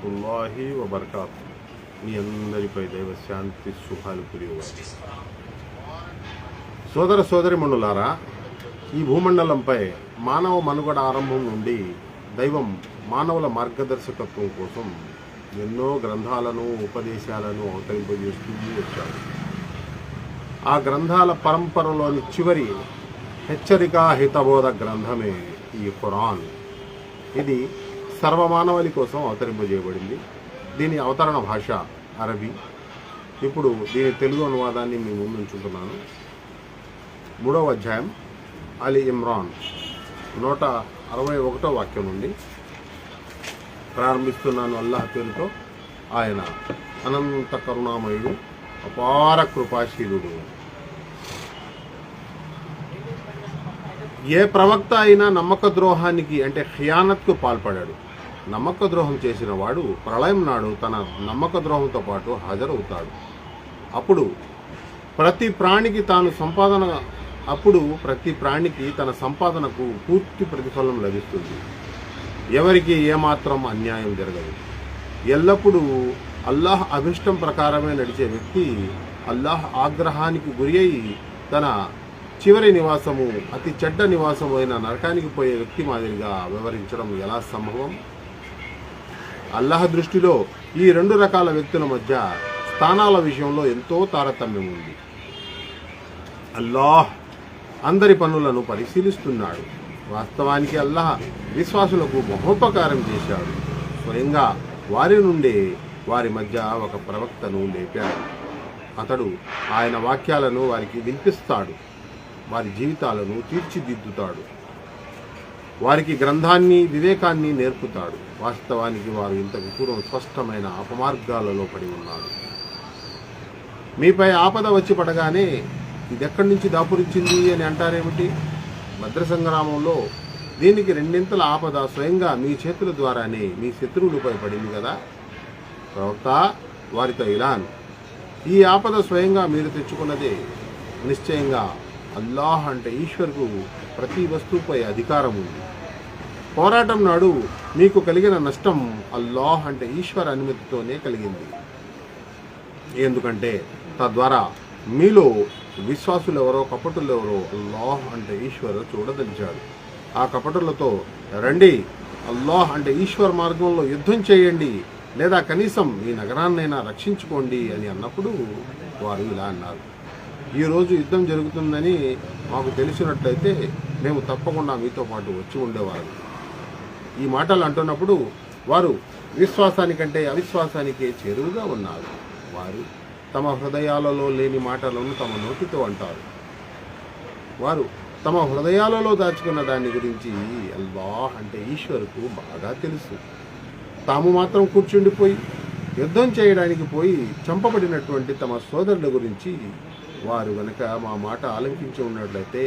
వరహమతుల్లాహి వబర్కాతు. మీ అందరిపై దైవశాంతి శుభాలు కురియుగాక. సోదర సోదరిమణులారా, ఈ భూమండలంపై మానవ మనుగడ ఆరంభం నుండి దైవం మానవుల మార్గదర్శకత్వం కోసం ఎన్నో గ్రంథాలను ఉపదేశాలను అవతరింపజేస్తూ వచ్చాడు. ఆ గ్రంథాల పరంపరలోని చివరి హెచ్చరికా హితబోధ గ్రంథమే ఈ ఖురాన్. ఇది సర్వమానవాళి కోసం అవతరింపజేయబడింది. దీని అవతరణ భాష అరబీ. ఇప్పుడు దీని తెలుగు అనువాదాన్ని మీ ముందు ఉంచుతున్నాను. 3వ అధ్యాయం అలీ ఇమ్రాన్ 161వ వాక్యం నుండి ప్రారంభిస్తున్నాను. అల్లాహ్ పేరుతో. ఆయన అనంత కరుణామయుడు, అపార కృపాశీలుడు. ఏ ప్రవక్త అయినా నమ్మక ద్రోహానికి అంటే ఖియానత్కు పాల్పడాడు. నమ్మక ద్రోహం చేసిన వాడు ప్రళయం నాడు తన నమ్మక ద్రోహంతో పాటు హాజరవుతాడు. అప్పుడు ప్రతి ప్రాణికి తన సంపాదనకు పూర్తి ప్రతిఫలం లభిస్తుంది. ఎవరికి ఏమాత్రం అన్యాయం జరగదు. ఎల్లప్పుడూ అల్లాహ్ అభిష్టం ప్రకారమే నడిచే వ్యక్తి అల్లాహ్ ఆగ్రహానికి గురి అయి తన చివరి నివాసము అతి చెడ్డ నివాసము అయిన నరకానికి పోయే వ్యక్తి మాదిరిగా వ్యవహరించడం ఎలా సంభవం? అల్లాహ్ దృష్టిలో ఈ 2 రకాల వ్యక్తుల మధ్య స్థానాల విషయంలో ఎంతో తారతమ్యం ఉంది. అల్లాహ్ అందరి పనులను పరిశీలిస్తున్నాడు. వాస్తవానికి అల్లాహ్ విశ్వాసులకు మహోపకారం చేశాడు. స్వయంగా వారి నుండే వారి మధ్య ఒక ప్రవక్తను లేపాడు. అతడు ఆయన వాక్యాలను వారికి వినిపిస్తాడు. వారి జీవితాలను తీర్చిదిద్దుతాడు. వారికి గ్రంథాన్ని వివేకాన్ని నేర్పుతాడు. వాస్తవానికి వారు ఇంతకు పూర్వం స్పష్టమైన అపమార్గాలలో పడి ఉన్నారు. మీపై ఆపద వచ్చి పడగానే ఇదెక్కడి నుంచి దాపురించింది అని అంటారేమిటి? భద్ర సంగ్రామంలో దీనికి 2 ఆపద స్వయంగా మీ చేతుల ద్వారానే మీ శత్రువులపై పడింది కదా. ప్రవక్త వారితో ఇలాన్, ఈ ఆపద స్వయంగా మీరు తెచ్చుకున్నదే. నిశ్చయంగా అల్లాహ్ అంటే ఈశ్వర్కు ప్రతి వస్తువుపై అధికారం ఉంది. పోరాటం నాడు మీకు కలిగిన నష్టం అల్లాహ్ అంటే ఈశ్వర్ అనుమతితోనే కలిగింది. ఎందుకంటే తద్వారా మీలో విశ్వాసులెవరో కపటులెవరో అల్లాహ్ అంటే ఈశ్వర్ చూడదలిచాడు. ఆ కపటులతో రండి, అల్లాహ్ అంటే ఈశ్వర్ మార్గంలో యుద్ధం చేయండి, లేదా కనీసం ఈ నగరాన్నైనా రక్షించుకోండి అని అన్నప్పుడు వారు ఇలా అన్నారు, ఈరోజు యుద్ధం జరుగుతుందని మాకు తెలిసినట్లయితే మేము తప్పకుండా మీతో పాటు వచ్చి ఉండేవారు. ఈ మాటలు అంటున్నప్పుడు వారు విశ్వాసానికంటే అవిశ్వాసానికే చేరువుగా ఉన్నారు. వారు తమ హృదయాలలో లేని మాటలను తమ నోటితో అంటారు. వారు తమ హృదయాలలో దాచుకున్న దాని గురించి అల్లాహ్ అంటే ఈశ్వరుకు బాగా తెలుసు. తాము మాత్రం కూర్చుండిపోయి యుద్ధం చేయడానికి పోయి చంపబడినటువంటి తమ సోదరుల గురించి వారు గనక మా మాట ఆలంకించి ఉన్నట్లయితే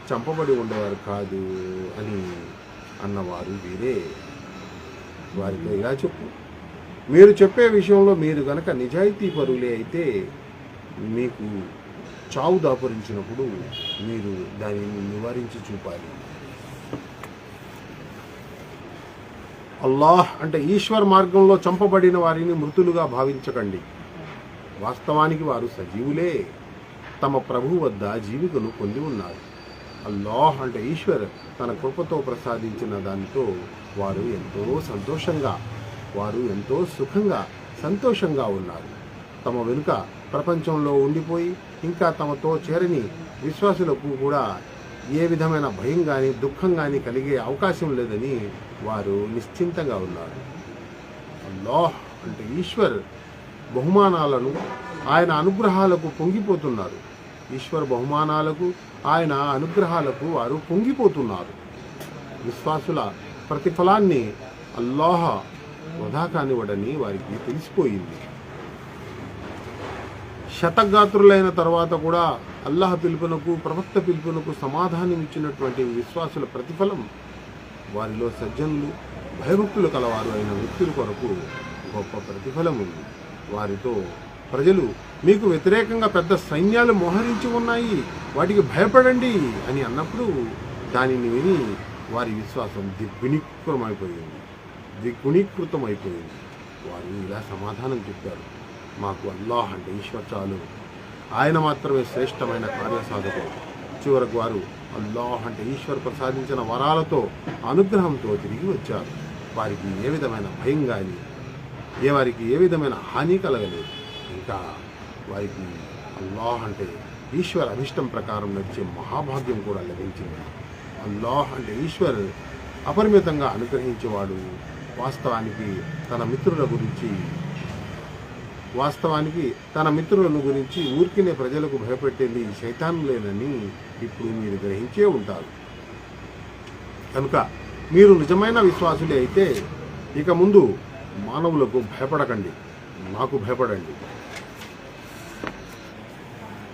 చంపబడి ఉండేవారు కాదు అని అన్నవారు వీరే. వారితో ఇలా చెప్పు, మీరు చెప్పే విషయంలో మీరు గనక నిజాయితీ పరులే అయితే మీకు చావు దాపురించినప్పుడు మీరు దానిని నివారించి చూపాలి. అల్లాహ్ అంటే ఈశ్వర్ మార్గంలో చంపబడిన వారిని మృతులుగా భావించకండి. వాస్తవానికి వారు సజీవులే, తమ ప్రభువు వద్ద జీవికను పొంది ఉన్నారు. అల్లాహ్ అంటే ఈశ్వర్ తన కృపతో ప్రసాదించిన దానితో వారు ఎంతో సుఖంగా సంతోషంగా ఉన్నారు. తమ వెనుక ప్రపంచంలో ఉండిపోయి ఇంకా తమతో చేరని విశ్వాసులకు కూడా ఏ విధమైన భయం కానీ దుఃఖం కానీ కలిగే అవకాశం లేదని వారు నిశ్చింతంగా ఉన్నారు. అల్లాహ్ అంటే ఈశ్వర్ బహుమానాలను ఆయన అనుగ్రహాలకు పొంగిపోతున్నారు. ఈశ్వర్ బహుమానాలకు ఆయన అనుగ్రహాలకు వారు పొంగిపోతున్నారు. విశ్వాసుల ప్రతిఫలాన్ని అల్లాహ్ వృధా కానివ్వడని వారికి తెలిసిపోయింది. శతగాత్రులైన తర్వాత కూడా అల్లాహ్ పిలుపునకు ప్రవక్త పిలుపునకు సమాధానం ఇచ్చినటువంటి విశ్వాసుల ప్రతిఫలం వారిలో సజ్జనులు భయభక్తులు కలవారు అయిన వ్యక్తుల కొరకు గొప్ప ప్రతిఫలం ఉంది. వారితో ప్రజలు మీకు వ్యతిరేకంగా పెద్ద సైన్యాలు మోహరించి ఉన్నాయి, వాటికి భయపడండి అని అన్నప్పుడు దానిని విని వారి విశ్వాసం ద్విగుణీకృతమైపోయింది. వారు ఇలా సమాధానం చెప్పారు, మాకు అల్లాహ్ అంటే ఈశ్వర్ చాలు, ఆయన మాత్రమే శ్రేష్టమైన కార్యసాధకుడు. చివరకు వారు అల్లాహ్ అంటే ఈశ్వర్ ప్రసాదించిన వరాలతో అనుగ్రహంతో తిరిగి వచ్చారు. వారికి ఏ విధమైన భయం కానీ వారికి ఏ విధమైన హాని కలగలేదు. ఇంకా వారికి అల్లాహ్ అంటే ఈశ్వర్ అభిష్టం ప్రకారం నడిచే మహాభాగ్యం కూడా లభించింది. అల్లాహ్ అంటే ఈశ్వర్ అపరిమితంగా అనుగ్రహించేవాడు. వాస్తవానికి తన మిత్రులను గురించి ఊరికినే ప్రజలకు భయపెట్టేది శైతానులేనని ఇప్పుడు మీరు గ్రహించే ఉంటారు. కనుక మీరు నిజమైన విశ్వాసులే అయితే ఇక ముందు మానవులకు భయపడకండి, నాకు భయపడండి.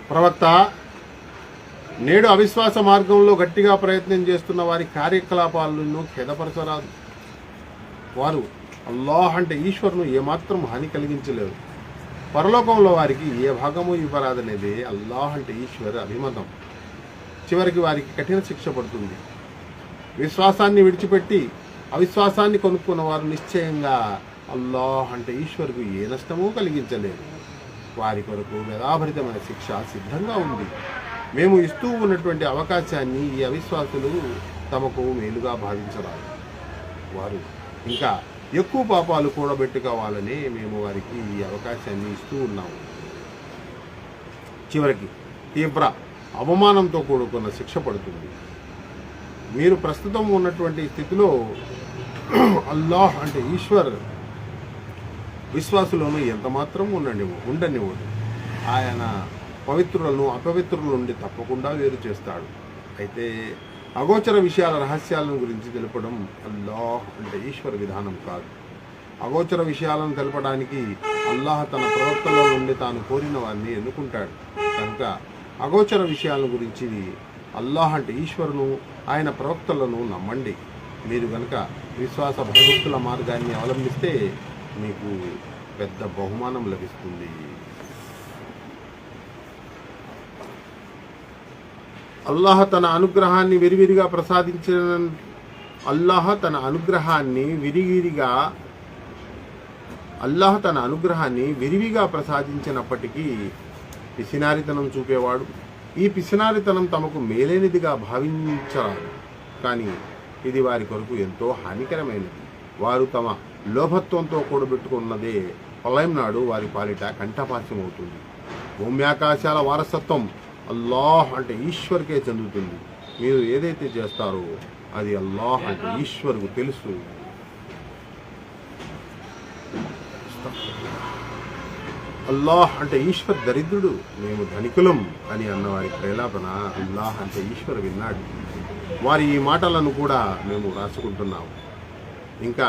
ప్రవక్త, నేడు అవిశ్వాస మార్గంలో గట్టిగా ప్రయత్నం చేస్తున్న వారి కార్యకలాపాలను ఖేదపరచరాదు. వారు అల్లాహ్ అంటే ఈశ్వరును ఏమాత్రం హాని కలిగించలేరు. పరలోకంలో వారికి ఏ భాగము ఇవ్వరాదనేదే అల్లాహ్ అంటే ఈశ్వర్ అభిమతం. చివరికి వారికి కఠిన శిక్ష పడుతుంది. విశ్వాసాన్ని విడిచిపెట్టి అవిశ్వాసాన్ని కొనుక్కున్న వారు నిశ్చయంగా అల్లాహ్ అంటే ఈశ్వర్కు ఏ నష్టమూ కలిగించలేరు. వారి కొరకు వేదాభరితమైన శిక్ష సిద్ధంగా ఉంది. మేము ఇస్తూ ఉన్నటువంటి అవకాశాన్ని ఈ అవిశ్వాసులు తమకు మేలుగా భావించరాదు. వారు ఇంకా ఎక్కువ పాపాలు కూడబెట్టుకోవాలని మేము వారికి ఈ అవకాశాన్ని ఇస్తూ ఉన్నాము. చివరికి తీవ్ర అవమానంతో కూడుకున్న శిక్ష పడుతుంది. మీరు ప్రస్తుతం ఉన్నటువంటి స్థితిలో అల్లాహ్ అంటే ఈశ్వర్ విశ్వాసులను ఎంతమాత్రం ఉండనివ్వడు. ఆయన పవిత్రులను అపవిత్రుల నుండి తప్పకుండా వేరు చేస్తాడు. అయితే అగోచర విషయాల రహస్యాలను గురించి తెలపడం అల్లాహ్ అంటే ఈశ్వర్ విధానం కాదు. అగోచర విషయాలను తెలపడానికి అల్లాహ్ తన ప్రవక్తల నుండి తాను కోరిన వారిని ఎన్నుకుంటాడు. కనుక అగోచర విషయాల గురించి అల్లాహ్ అంటే ఈశ్వరును ఆయన ప్రవక్తలను నమ్మండి. మీరు కనుక విశ్వాస భయభక్తుల మార్గాన్ని అవలంబిస్తే మీకు పెద్ద బహుమానం లభిస్తుంది. అల్లాహ్ తన అనుగ్రహాన్ని విరివిగా ప్రసాదించినప్పటికీ పిసినారితనం చూపేవాడు. ఈ పిసినారితనం తమకు మేలైనదిగా భావించరాదు, కానీ ఇది వారి కొరకు ఎంతో హానికరమైనది. వారు తమ లోభత్వంతో కూడబెట్టుకున్నదే ప్రళయం నాడు వారి పాలిట కంఠపాస్యమవుతుంది. భూమ్యాకాశాల వారసత్వం అల్లాహ్ అంటే ఈశ్వర్కే చెందుతుంది. మీరు ఏదైతే చేస్తారో అది అల్లాహ్ అంటే ఈశ్వర్కు తెలుసు. అల్లాహ్ అంటే ఈశ్వర్ దరిద్రుడు, మేము ధనికులం అని అన్నవారి ప్రేలాపన అల్లాహ్ అంటే ఈశ్వర్ విన్నాడు. వారి ఈ మాటలను కూడా మేము రాసుకుంటున్నాము. ఇంకా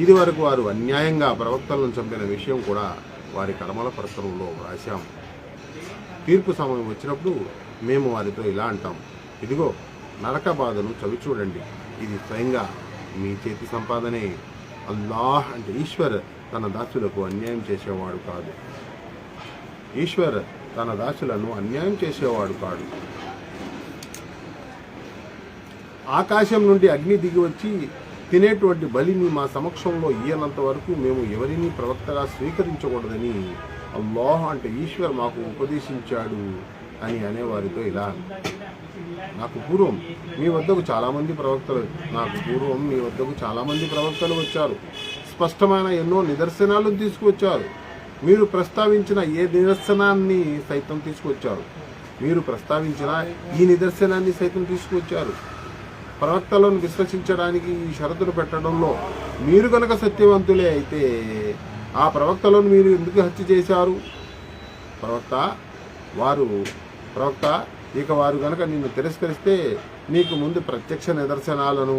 ఇది వరకు వారు అన్యాయంగా ప్రవక్తలను చంపిన విషయం కూడా వారి కర్మల పత్రంలో రాశాము. తీర్పు సమయం వచ్చినప్పుడు మేము వారితో ఇలా అంటాం, ఇదిగో నరక బాధను చవి చూడండి, ఇది స్వయంగా మీ చేతి సంపాదనే. అల్లాహ్ అంటే ఈశ్వర్ తన దాసులకు అన్యాయం చేసేవాడు కాదు. ఈశ్వర్ తన దాసులను అన్యాయం చేసేవాడు కాదు. ఆకాశం నుండి అగ్ని దిగి వచ్చి తినేటువంటి బలిని మా సమక్షంలో ఇయ్యనంత వరకు మేము ఎవరినీ ప్రవక్తగా స్వీకరించకూడదని అల్లాహ్ అంటే ఈశ్వర్ మాకు ఉపదేశించాడు అని అనేవారితో ఇలా, నాకు పూర్వం మీ వద్దకు చాలామంది ప్రవక్తలు వచ్చారు, స్పష్టమైన ఎన్నో నిదర్శనాలను తీసుకువచ్చారు. మీరు ప్రస్తావించిన ఏ నిదర్శనాన్ని సైతం తీసుకొచ్చారు. ప్రవక్తలను విశ్వసించడానికి ఈ షరతులు పెట్టడంలో మీరు కనుక సత్యవంతులే అయితే ఆ ప్రవక్తలను మీరు ఎందుకు హత్య చేశారు? ప్రవక్త ఇక వారు కనుక నిన్ను తిరస్కరిస్తే నీకు ముందు ప్రత్యక్ష నిదర్శనాలను,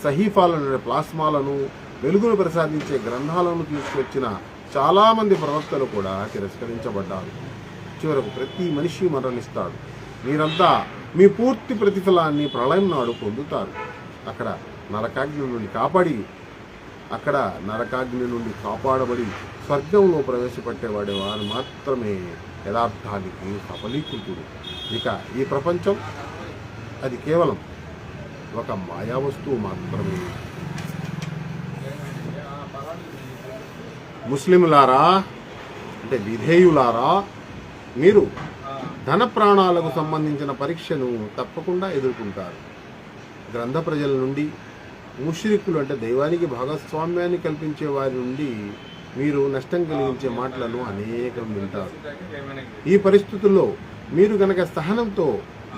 సహీఫాలను, ప్లాస్మాలను, వెలుగును ప్రసాదించే గ్రంథాలను తీసుకొచ్చిన చాలామంది ప్రవక్తలు కూడా తిరస్కరించబడ్డారు. చివరకు ప్రతి మనిషి మరణిస్తాడు. మీరంతా మీ పూర్తి ప్రతిఫలాన్ని ప్రళయం నాడు పొందుతారు. అక్కడ నరకాగ్ని నుండి కాపాడబడి స్వర్గంలో ప్రవేశపెట్టేవాడే వారు మాత్రమే యథార్థానికి సఫలీకృతుడు. ఇక ఈ ప్రపంచం అది కేవలం ఒక మాయా వస్తువు మాత్రమే. ముస్లింలారా అంటే విధేయులారా, మీరు ధన ప్రాణాలకు సంబంధించిన పరీక్షను తప్పకుండా ఎదుర్కొంటారు. గ్రంథ ప్రజల నుండి, ముష్రికులు అంటే దైవానికి భాగస్వామ్యాన్ని కల్పించే వారి నుండి మీరు నష్టం కలిగించే మాటలను అనేకం వింటారు. ఈ పరిస్థితుల్లో మీరు గనక సహనంతో,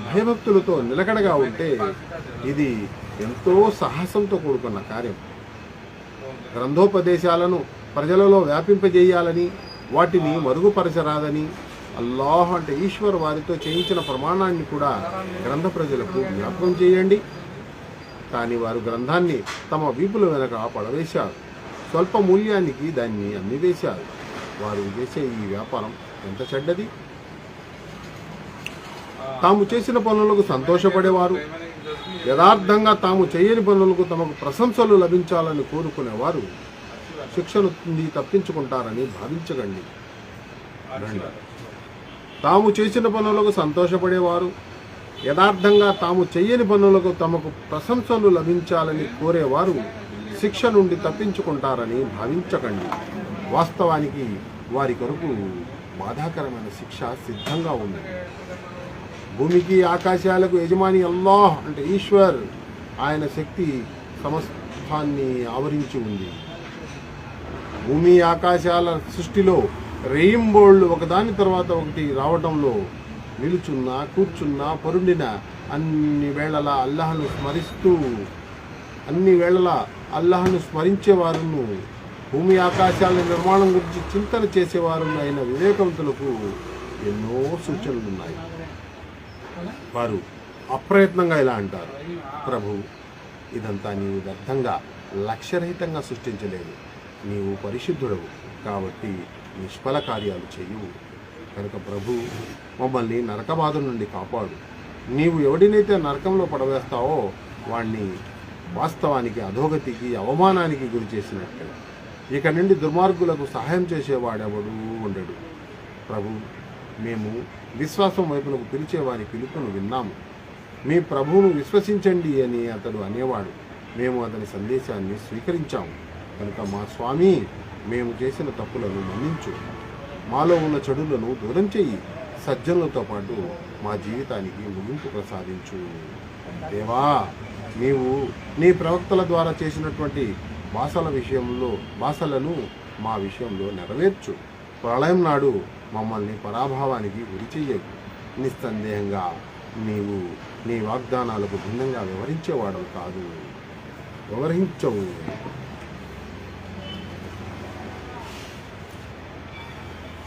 భయభక్తులతో నిలకడగా ఉంటే ఇది ఎంతో సాహసంతో కూడుకున్న కార్యం. గ్రంథోపదేశాలను ప్రజలలో వ్యాపింపజేయాలని, వాటిని మరుగుపరచరాదని అల్లాహ్ అంటే ఈశ్వర్ వారితో చేయించిన ప్రమాణాన్ని కూడా గ్రంథ ప్రజలకు జ్ఞాపకం చేయండి. కానీ వారు గ్రంథాన్ని తమ వీపుల వెనక పడవేశారు, స్వల్ప మూల్యానికి దాన్ని అమ్మివేశారు. వారు చేసే ఈ వ్యాపారం ఎంత చెడ్డది. తాము చేసిన పనులకు సంతోషపడేవారు, యథార్థంగా తాము చేయని పనులకు తమకు ప్రశంసలు లభించాలని కోరుకునేవారు శిక్ష నుండి తప్పించుకుంటారని భావించకండి. తాము చేసిన పనులకు సంతోషపడేవారు, యథార్థంగా తాము చేయని పనులకు తమకు ప్రశంసలు లభించాలని కోరేవారు శిక్ష నుండి తప్పించుకుంటారని భావించకండి. వాస్తవానికి వారి కొరకు బాధాకరమైన శిక్ష సిద్ధంగా ఉంది. భూమికి ఆకాశాలకు యజమాని అల్లాహ్ అంటే ఈశ్వర్. ఆయన శక్తి సమస్తాన్ని ఆవరించి ఉంది. భూమి ఆకాశాల సృష్టిలో రెయింబోళ్లు ఒకదాని తర్వాత ఒకటి రావడంలో నిలుచున్నా, కూర్చున్నా, పరుండిన అన్ని వేళలా అల్లాహ్ను స్మరించేవారును, భూమి ఆకాశాల నిర్మాణం గురించి చింతన చేసేవారు అయిన వివేకవంతులకు ఎన్నో సూచనలున్నాయి. వారు అప్రయత్నంగా ఇలా అంటారు: ప్రభు, ఇదంతా నీవు వ్యర్థంగా లక్ష్యరహితంగా సృష్టించలేదు. నీవు పరిశుద్ధుడవు కాబట్టి నిష్ఫల కార్యాలు చెయ్యవు. కనుక ప్రభు, మమ్మల్ని నరకబాధ నుండి కాపాడు. నీవు ఎవడినైతే నరకంలో పడవేస్తావో వాణ్ణి వాస్తవానికి అధోగతికి, అవమానానికి గురి చేసినట్లే. ఇక నుండి దుర్మార్గులకు సహాయం చేసేవాడెవడూ ఉండడు. ప్రభు, మేము విశ్వాసం వైపునకు పిలిచే వారి పిలుపును విన్నాము. మీ ప్రభువును విశ్వసించండి అని అతడు అనేవాడు. మేము అతని సందేశాన్ని స్వీకరించాము. కనుక మా స్వామి, మేము చేసిన తప్పులను మన్నించు, మాలో ఉన్న చెడులను దూరం చెయ్యి, సజ్జనులతో పాటు మా జీవితానికి ముగింపు ప్రసాదించు. దేవా, నీవు నీ ప్రవక్తల ద్వారా చేసినటువంటి భాషలను మా విషయంలో నెరవేర్చు. ప్రళయం నాడు మమ్మల్ని పరాభావానికి గురి చెయ్యకు. నిస్సందేహంగా నీవు నీ వాగ్దానాలకు భిన్నంగా వివరించేవాడవు కాదు, వివరించవు.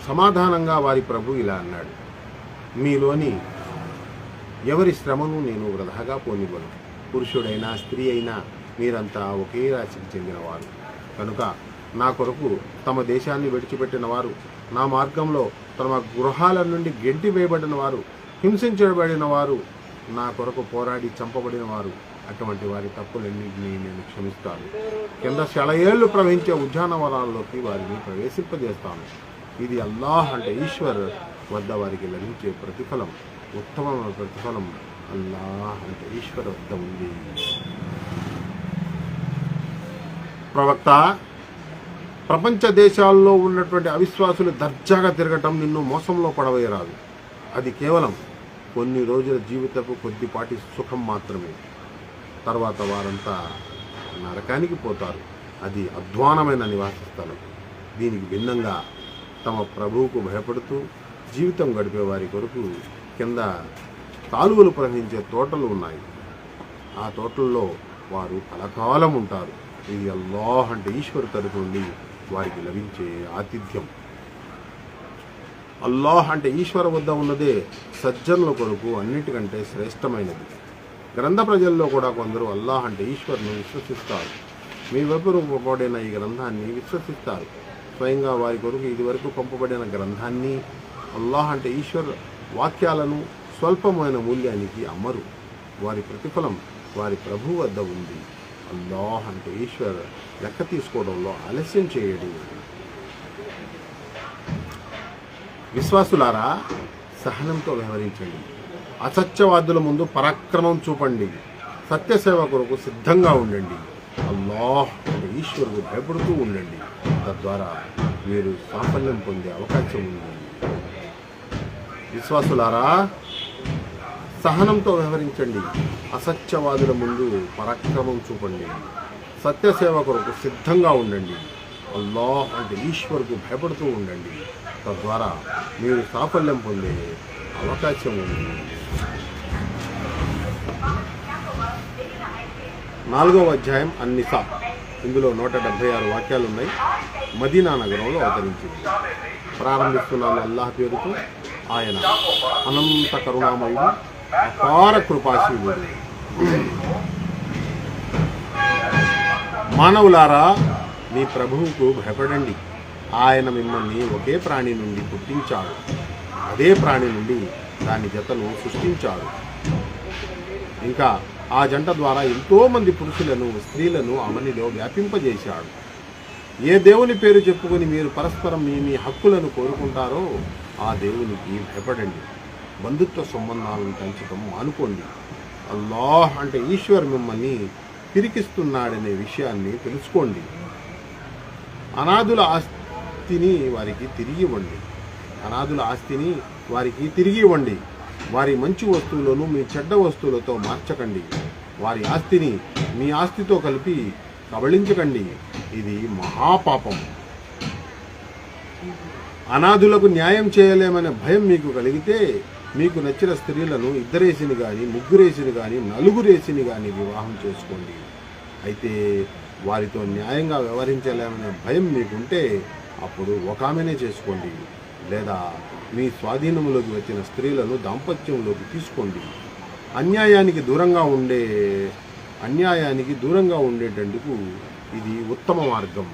సమాధానంగా వారి ప్రభు ఇలా అన్నాడు: మీలోని ఎవరి శ్రమను నేను వృధాగా పోనివ్వను. పురుషుడైనా స్త్రీ అయినా మీరంతా ఒకే రాశికి చెందినవారు. కనుక నా కొరకు తమ దేశాన్ని విడిచిపెట్టిన వారు, నా మార్గంలో తమ గృహాల నుండి గెంటి వేయబడిన వారు, హింసించబడిన వారు, నా కొరకు పోరాడి చంపబడిన వారు, అటువంటి వారి తప్పులన్నింటినీ నేను క్షమిస్తాను. కింద శలయేళ్లు ప్రవహించే ఉద్యానవనాల్లోకి వారిని ప్రవేశింపజేస్తాను. ఇది అల్లాహ్ అంటే ఈశ్వర్ వద్ద వారికి లభించే ప్రతిఫలం. ఉత్తమమైన ప్రతిఫలం అల్లాహ్ అంటే ఈశ్వర్ వద్ద ఉంది. ప్రవక్త, ప్రపంచ దేశాల్లో ఉన్నటువంటి అవిశ్వాసులు దర్జాగా తిరగటం నిన్ను మోసంలో పడవేయరాదు. అది కేవలం కొన్ని రోజుల జీవితపు కొద్దిపాటి సుఖం మాత్రమే. తర్వాత వారంతా నరకానికి పోతారు. అది అధ్వానమైన నివాస స్థలం. దీనికి భిన్నంగా తమ ప్రభువుకు భయపడుతూ జీవితం గడిపే వారి కొరకు కింద కాలువలు ప్రవహించే తోటలు ఉన్నాయి. ఆ తోటల్లో వారు కలకాలం ఉంటారు. ఇది అల్లాహ్ అంటే ఈశ్వర్ తరపు నుండి వారికి లభించే ఆతిథ్యం. అల్లాహ్ అంటే ఈశ్వర వద్ద ఉన్నదే సజ్జనుల కొరకు అన్నిటికంటే శ్రేష్టమైనది. గ్రంథ ప్రజల్లో కూడా కొందరు అల్లాహ్ అంటే ఈశ్వర్ను విశ్వసిస్తారు. మీ వైపు పంపబడిన ఈ గ్రంథాన్ని విశ్వసిస్తారు. స్వయంగా వారి కొరకు ఇదివరకు పంపబడిన గ్రంథాన్ని, అల్లాహ్ అంటే ఈశ్వర్ వాక్యాలను స్వల్పమైన మూల్యానికి అమ్మరు. వారి ప్రతిఫలం వారి ప్రభు వద్ద ఉంది. అల్లాహ్ అంటే ఈశ్వర్ లెక్క తీసుకోవడంలో ఆలస్యం చేయడు. విశ్వాసులారా, సహనంతో వ్యవహరించండి. అసత్యవాదుల ముందు పరాక్రమం చూపండి. సత్యసేవ కొరకు సిద్ధంగా ఉండండి. అల్లాహ్ అంటే ఈశ్వరుకు భయపడుతూ ఉండండి. తద్వారా మీరు సాఫల్యం పొందే అవకాశం ఉంది. విశ్వాసులారా, సహనంతో వ్యవహరించండి. అసత్యవాదుల ముందు పరాక్రమం చూపండి. సత్యసేవ కొరకు సిద్ధంగా ఉండండి. అల్లాహ్ అంటే ఈశ్వర్కు భయపడుతూ ఉండండి. తద్వారా మీరు సాఫల్యం పొందే అవకాశం ఉంది. 4వ అధ్యాయం అన్నిసా. ఇందులో 176 వాక్యాలు ఉన్నాయి. మదీనా నగరంలో అవతరించింది. ప్రారంభిస్తున్నాను అల్లాహ్ పేరుతో. ఆయన అనంత కరుణామయుడు, అపార కృపాశీలుడు. మానవులారా, మీ ప్రభువుకు భయపడండి. ఆయన మిమ్మల్ని ఒకే ప్రాణి నుండి పుట్టించాడు. అదే ప్రాణి నుండి దాని జతను సృష్టించాడు. ఇంకా ఆ జంట ద్వారా ఎంతోమంది పురుషులను, స్త్రీలను అవనిలో వ్యాపింపజేశాడు. ఏ దేవుని పేరు చెప్పుకొని మీరు పరస్పరం మీ హక్కులను కోరుకుంటారో ఆ దేవునికి భయపడండి. బంధుత్వ సంబంధాలను పెంచడం మానుకోండి. అల్లాహ్ అంటే ఈశ్వర్ మిమ్మల్ని పిరికిస్తున్నాడనే విషయాన్ని తెలుసుకోండి. అనాథుల ఆస్తిని వారికి తిరిగి ఇవ్వండి. వారి మంచి వస్తువులను మీ చెడ్డ వస్తువులతో మార్చకండి. వారి ఆస్తిని మీ ఆస్తితో కలిపి కబళించకండి. ఇది మహాపాపం. అనాథులకు న్యాయం చేయలేమనే భయం మీకు కలిగితే మీకు నచ్చిన స్త్రీలను 2 కానీ 3 కానీ 4 కానీ వివాహం చేసుకోండి. అయితే వారితో న్యాయంగా వ్యవహరించలేమనే భయం మీకుంటే అప్పుడు ఒక ఆమెనే చేసుకోండి. లేదా మీ స్వాధీనంలోకి వచ్చిన స్త్రీలను దాంపత్యంలోకి తీసుకోండి. అన్యాయానికి దూరంగా ఉండేటందుకు ఇది ఉత్తమ మార్గం.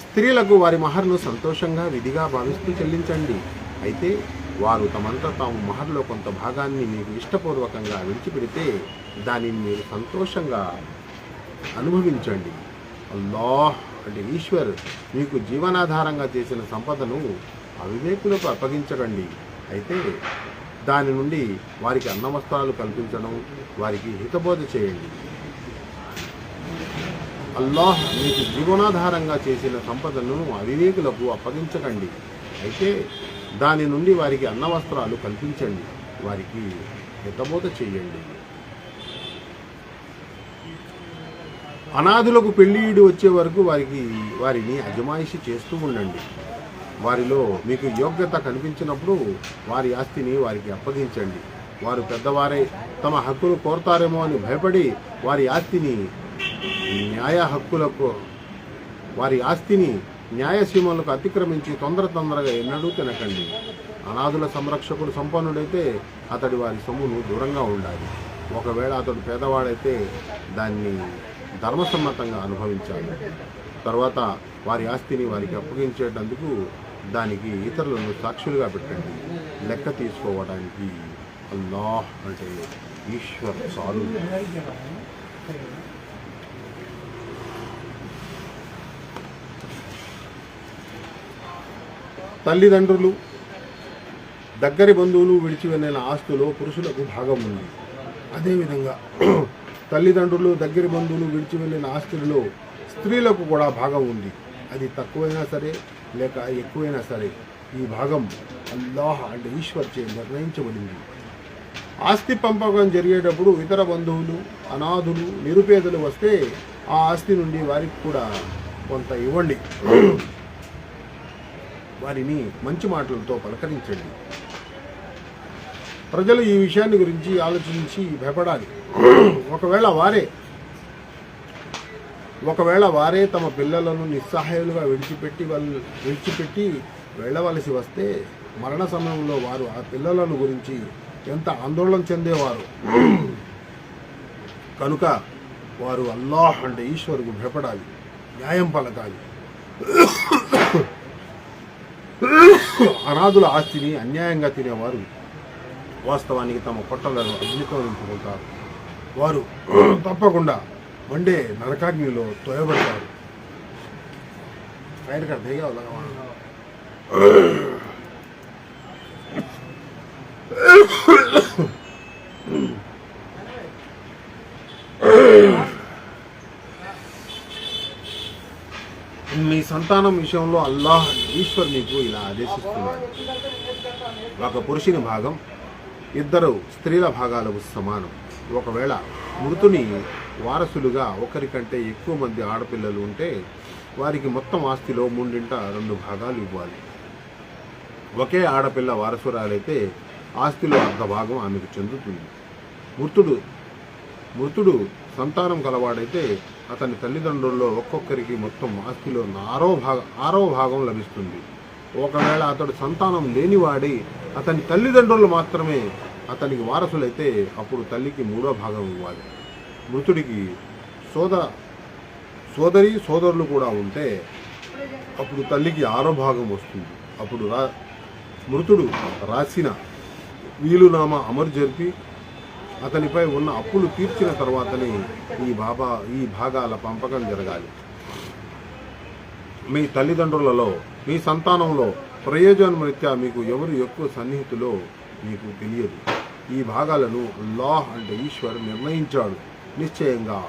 స్త్రీలకు వారి మహర్ను సంతోషంగా విధిగా భావిస్తూ చెల్లించండి. అయితే వారు తమంతా తాము మహర్లో కొంత భాగాన్ని మీకు ఇష్టపూర్వకంగా విడిచిపెడితే దానిని మీరు సంతోషంగా అనుభవించండి. అల్లాహ్ అంటే ఈశ్వర్ మీకు జీవనాధారంగా చేసిన సంపదను అవివేకులకు అప్పగించకండి. అయితే దాని నుండి వారికి అన్నవస్త్రాలు కల్పించడం, వారికి హితబోధ చేయండి. అల్లాహ్ మీకు జీవనాధారంగా చేసిన సంపదను అవివేకులకు అప్పగించకండి. అయితే దాని నుండి వారికి అన్నవస్త్రాలు కల్పించండి, వారికి హితబోధ చేయండి. అనాథులకు పెళ్ళిడు వచ్చే వరకు వారిని అజమాయిషి చేస్తూ ఉండండి. వారిలో మీకు యోగ్యత కనిపించినప్పుడు వారి ఆస్తిని వారికి అప్పగించండి. వారు పెద్దవారే తమ హక్కులు కోరతారేమో అని భయపడి వారి ఆస్తిని న్యాయసీమలకు అతిక్రమించి తొందరగా ఎన్నడూ తినకండి. అనాథుల సంరక్షకుడు సంపన్నుడైతే అతడి వారి సొమ్మును దూరంగా ఉండాలి. ఒకవేళ అతడు పేదవాడైతే దాన్ని ధర్మసమ్మతంగా అనుభవించాలి. తర్వాత వారి ఆస్తిని వారికి అప్పగించేటందుకు దానికి ఇతరులను సాక్షులుగా పెట్టండి. లెక్క తీసుకోవడానికి అల్లాహ్ అంటే ఈశ్వర్ చాలు. తల్లిదండ్రులు, దగ్గరి బంధువులు విడిచి వెళ్ళిన ఆస్తులో పురుషులకు భాగం ఉంది. అదేవిధంగా తల్లిదండ్రులు, దగ్గరి బంధువులు విడిచి వెళ్ళిన ఆస్తులలో స్త్రీలకు కూడా భాగం ఉంది. అది తక్కువైనా సరే లేక ఎక్కువైనా సరే ఈ భాగం అల్లాహ్ అంటే ఈశ్వర్ చే నిర్ణయించబడింది. ఆస్తి పంపకం జరిగేటప్పుడు ఇతర బంధువులు, అనాథులు, నిరుపేదలు వస్తే ఆ ఆస్తి నుండి వారికి కూడా కొంత ఇవ్వండి. వారిని మంచి మాటలతో పలకరించండి. ప్రజలు ఈ విషయాన్ని గురించి ఆలోచించి భయపడాలి. ఒకవేళ వారే తమ పిల్లలను నిస్సహాయులుగా విడిచిపెట్టి వెళ్ళవలసి వస్తే మరణ సమయంలో వారు ఆ పిల్లలను గురించి ఎంత ఆందోళన చెందేవారు. కనుక వారు అల్లాహ్ అంటే ఈశ్వరుకు భయపడాలి, న్యాయం పలకాలి. అనాథుల ఆస్తిని అన్యాయంగా తినేవారు వాస్తవానికి తమ పొట్టలను అగ్నితో నింపుకుంటారు. వారు తప్పకుండా మండే నరకాగ్నిలో తోయబడతారు. మీ సంతానం విషయంలో అల్లాహ్ ఈశ్వర్ మీకు ఇలా ఆదేశిస్తున్నాడు. ఒక పురుషుని భాగం 2 స్త్రీల భాగాలకు సమానం. ఒకవేళ మృతుని వారసులుగా ఒకరికంటే ఎక్కువ మంది ఆడపిల్లలు ఉంటే వారికి మొత్తం ఆస్తిలో 3/2 భాగాలు ఇవ్వాలి. ఒకే ఆడపిల్ల వారసురాలైతే ఆస్తిలో అర్ధ భాగం ఆమెకు చెందుతుంది. మృతుడు సంతానం కలవాడైతే అతని తల్లిదండ్రుల్లో ఒక్కొక్కరికి మొత్తం ఆస్తిలో 6వ భాగం లభిస్తుంది. ఒకవేళ అతడు సంతానం లేనివాడి అతని తల్లిదండ్రులు మాత్రమే అతనికి వారసులైతే అప్పుడు తల్లికి 3వ భాగం ఇవ్వాలి. మృతుడికి సోదరి సోదరులు కూడా ఉంటే అప్పుడు తల్లికి 6వ భాగం వస్తుంది. అప్పుడు మృతుడు రాసిన వీలునామా అమలు జరిపి అతనిపై ఉన్న అప్పులు తీర్చిన తర్వాతనే ఈ భాగాల పంపకం జరగాలి. మీ తల్లిదండ్రులలో మీ సంతానంలో ప్రయోజనం రీత్యా మీకు ఎవరు ఎక్కువ సన్నిహితులో మీకు తెలియదు. ఈ భాగాలను అల్లాహ్ అంటే ఈశ్వర్ నిర్ణయించాడు. నిశ్చయంగా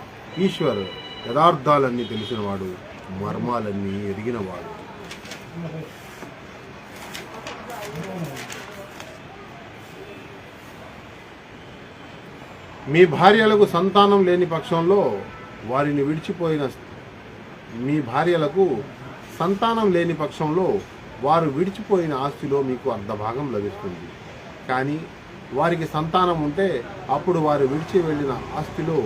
ఈశ్వర్ యథార్థాలన్నీ తెలిసినవాడు, మర్మాలన్నీ ఎరిగినవాడు. మీ భార్యలకు సంతానం లేని పక్షంలో వారిని వారు విడిచిపోయిన ఆస్తిలో మీకు అర్ధ భాగం లభిస్తుంది. కానీ వారికి సంతానం ఉంటే అప్పుడు వారు విడిచి వెళ్ళిన ఆస్తిలో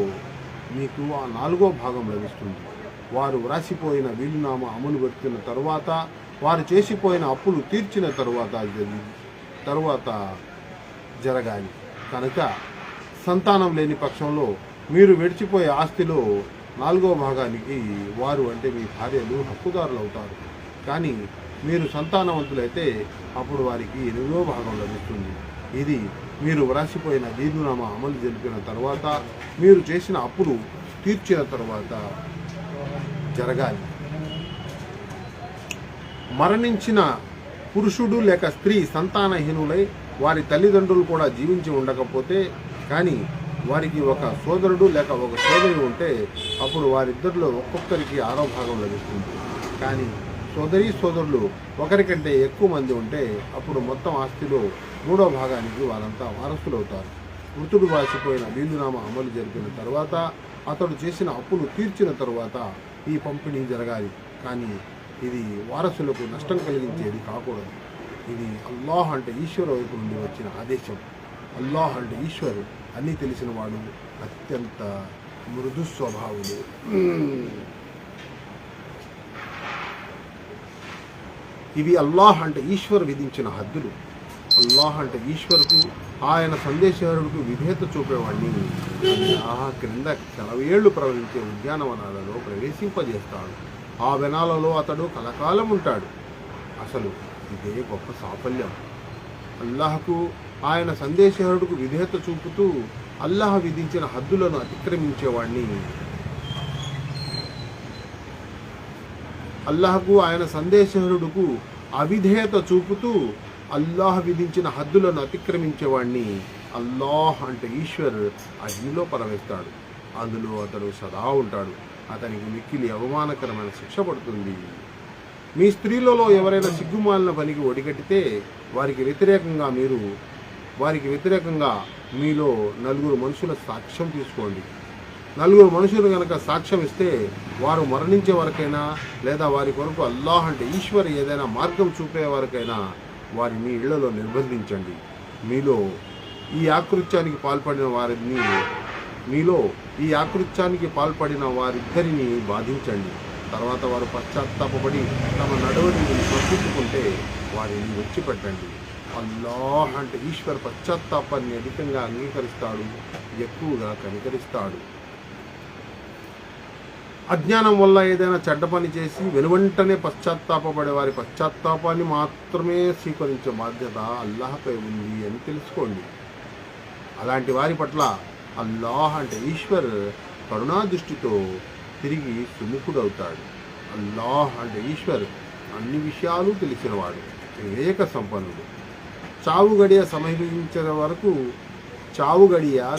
మీకు ఆ 4వ భాగం లభిస్తుంది. వారు వ్రాసిపోయిన వీలునామా అమలు పెట్టిన తరువాత, వారు చేసిపోయిన అప్పులు తీర్చిన తరువాత జరగాలి. కనుక సంతానం లేని పక్షంలో మీరు విడిచిపోయే ఆస్తిలో 4వ భాగానికి వారు అంటే మీ భార్యలు హక్కుదారులు అవుతారు. కానీ మీరు సంతానవంతులైతే అప్పుడు వారికి 8వ భాగం లభిస్తుంది. ఇది మీరు వ్రాసిపోయిన వీలునామా అమలు జరిపిన తర్వాత, మీరు చేసిన అప్పులు తీర్చిన తర్వాత జరగాలి. మరణించిన పురుషుడు లేక స్త్రీ సంతానహీనులై వారి తల్లిదండ్రులు కూడా జీవించి ఉండకపోతే కానీ వారికి ఒక సోదరుడు లేక ఒక సోదరి ఉంటే అప్పుడు వారిద్దరిలో ఒక్కొక్కరికి 6వ భాగం లభిస్తుంది. కానీ సోదరులు ఒకరికంటే ఎక్కువ మంది ఉంటే అప్పుడు మొత్తం ఆస్తిలో 3వ భాగానికి వారంతా వారసులవుతారు. మృతుడు వాసిపోయిన వీలునామా అమలు జరిపిన తర్వాత, అతడు చేసిన అప్పులు తీర్చిన తరువాత ఈ పంపిణీ జరగాలి. కానీ ఇది వారసులకు నష్టం కలిగించేది కాకూడదు. ఇది అల్లాహ్ అంటే ఈశ్వర్ వైపు నుండి వచ్చిన ఆదేశం. అల్లాహ్ అంటే ఈశ్వరు అన్నీ తెలిసిన వాడు, అత్యంత మృదు స్వభావుడు. ఇవి అల్లాహ్ అంటే ఈశ్వర్ విధించిన హద్దులు. అల్లాహ్ అంటే ఈశ్వరుకు, ఆయన సందేశహరుడికి విధేయత చూపేవాడిని క్రింద సెలవేళ్లు ప్రవహించే ఉద్యానవనాలలో ప్రవేశింపజేస్తాడు. ఆ వనాలలో అతడు కలకాలం ఉంటాడు. అసలు ఇదే గొప్ప సాఫల్యం. అల్లాహకు, ఆయన సందేశహరుడికి విధేయత చూపుతూ అల్లాహ్ విధించిన హద్దులను అతిక్రమించేవాడిని, అల్లాహకు ఆయన సందేశహరుడుకు అవిధేయత చూపుతూ అల్లాహ్ విధించిన హద్దులను అతిక్రమించేవాడిని అల్లాహ్ అంటే ఈశ్వర్ అగ్నిలో పరవేస్తాడు. అందులో అతడు సదా ఉంటాడు. అతనికి మిక్కిలి అవమానకరమైన శిక్ష పడుతుంది. మీ స్త్రీలలో ఎవరైనా సిగ్గుమాలిన పనికి ఒడిగట్టితే వారికి వ్యతిరేకంగా మీలో 4 మనుషుల సాక్ష్యం తీసుకోండి. 4 మనుషులు కనుక సాక్ష్యం ఇస్తే వారు మరణించే వరకైనా లేదా వారి కొరకు అల్లాహ్ అంటే ఈశ్వర్ ఏదైనా మార్గం చూపే వరకైనా వారిని ఇళ్లలో నిర్బంధించండి. మీలో ఈ ఆకృత్యానికి పాల్పడిన వారిద్దరిని బాధించండి. తర్వాత వారు పశ్చాత్తాపడి తమ నడవడిని సరిదిద్దుకుంటే వారిని విడిచిపెట్టండి. అల్లాహ్ అంటే ఈశ్వర్ పశ్చాత్తాపాన్ని అధికంగా అంగీకరిస్తాడు, ఎక్కువగా కనికరిస్తాడు. అజ్ఞానం వల్ల ఏదైనా చెడ్డ పని చేసి వెనువెంటనే పశ్చాత్తాపడే వారి పశ్చాత్తాపాన్ని మాత్రమే స్వీకరించే బాధ్యత అల్లాహపై ఉంది అని తెలుసుకోండి. అలాంటి వారి పట్ల అల్లాహ్ అంటే ఈశ్వర్ కరుణా దృష్టితో తిరిగి సుముఖుడవుతాడు. అల్లాహ్ అంటే ఈశ్వర్ అన్ని విషయాలు తెలిసినవాడు, వివేక సంపన్నుడు. చావు గడియ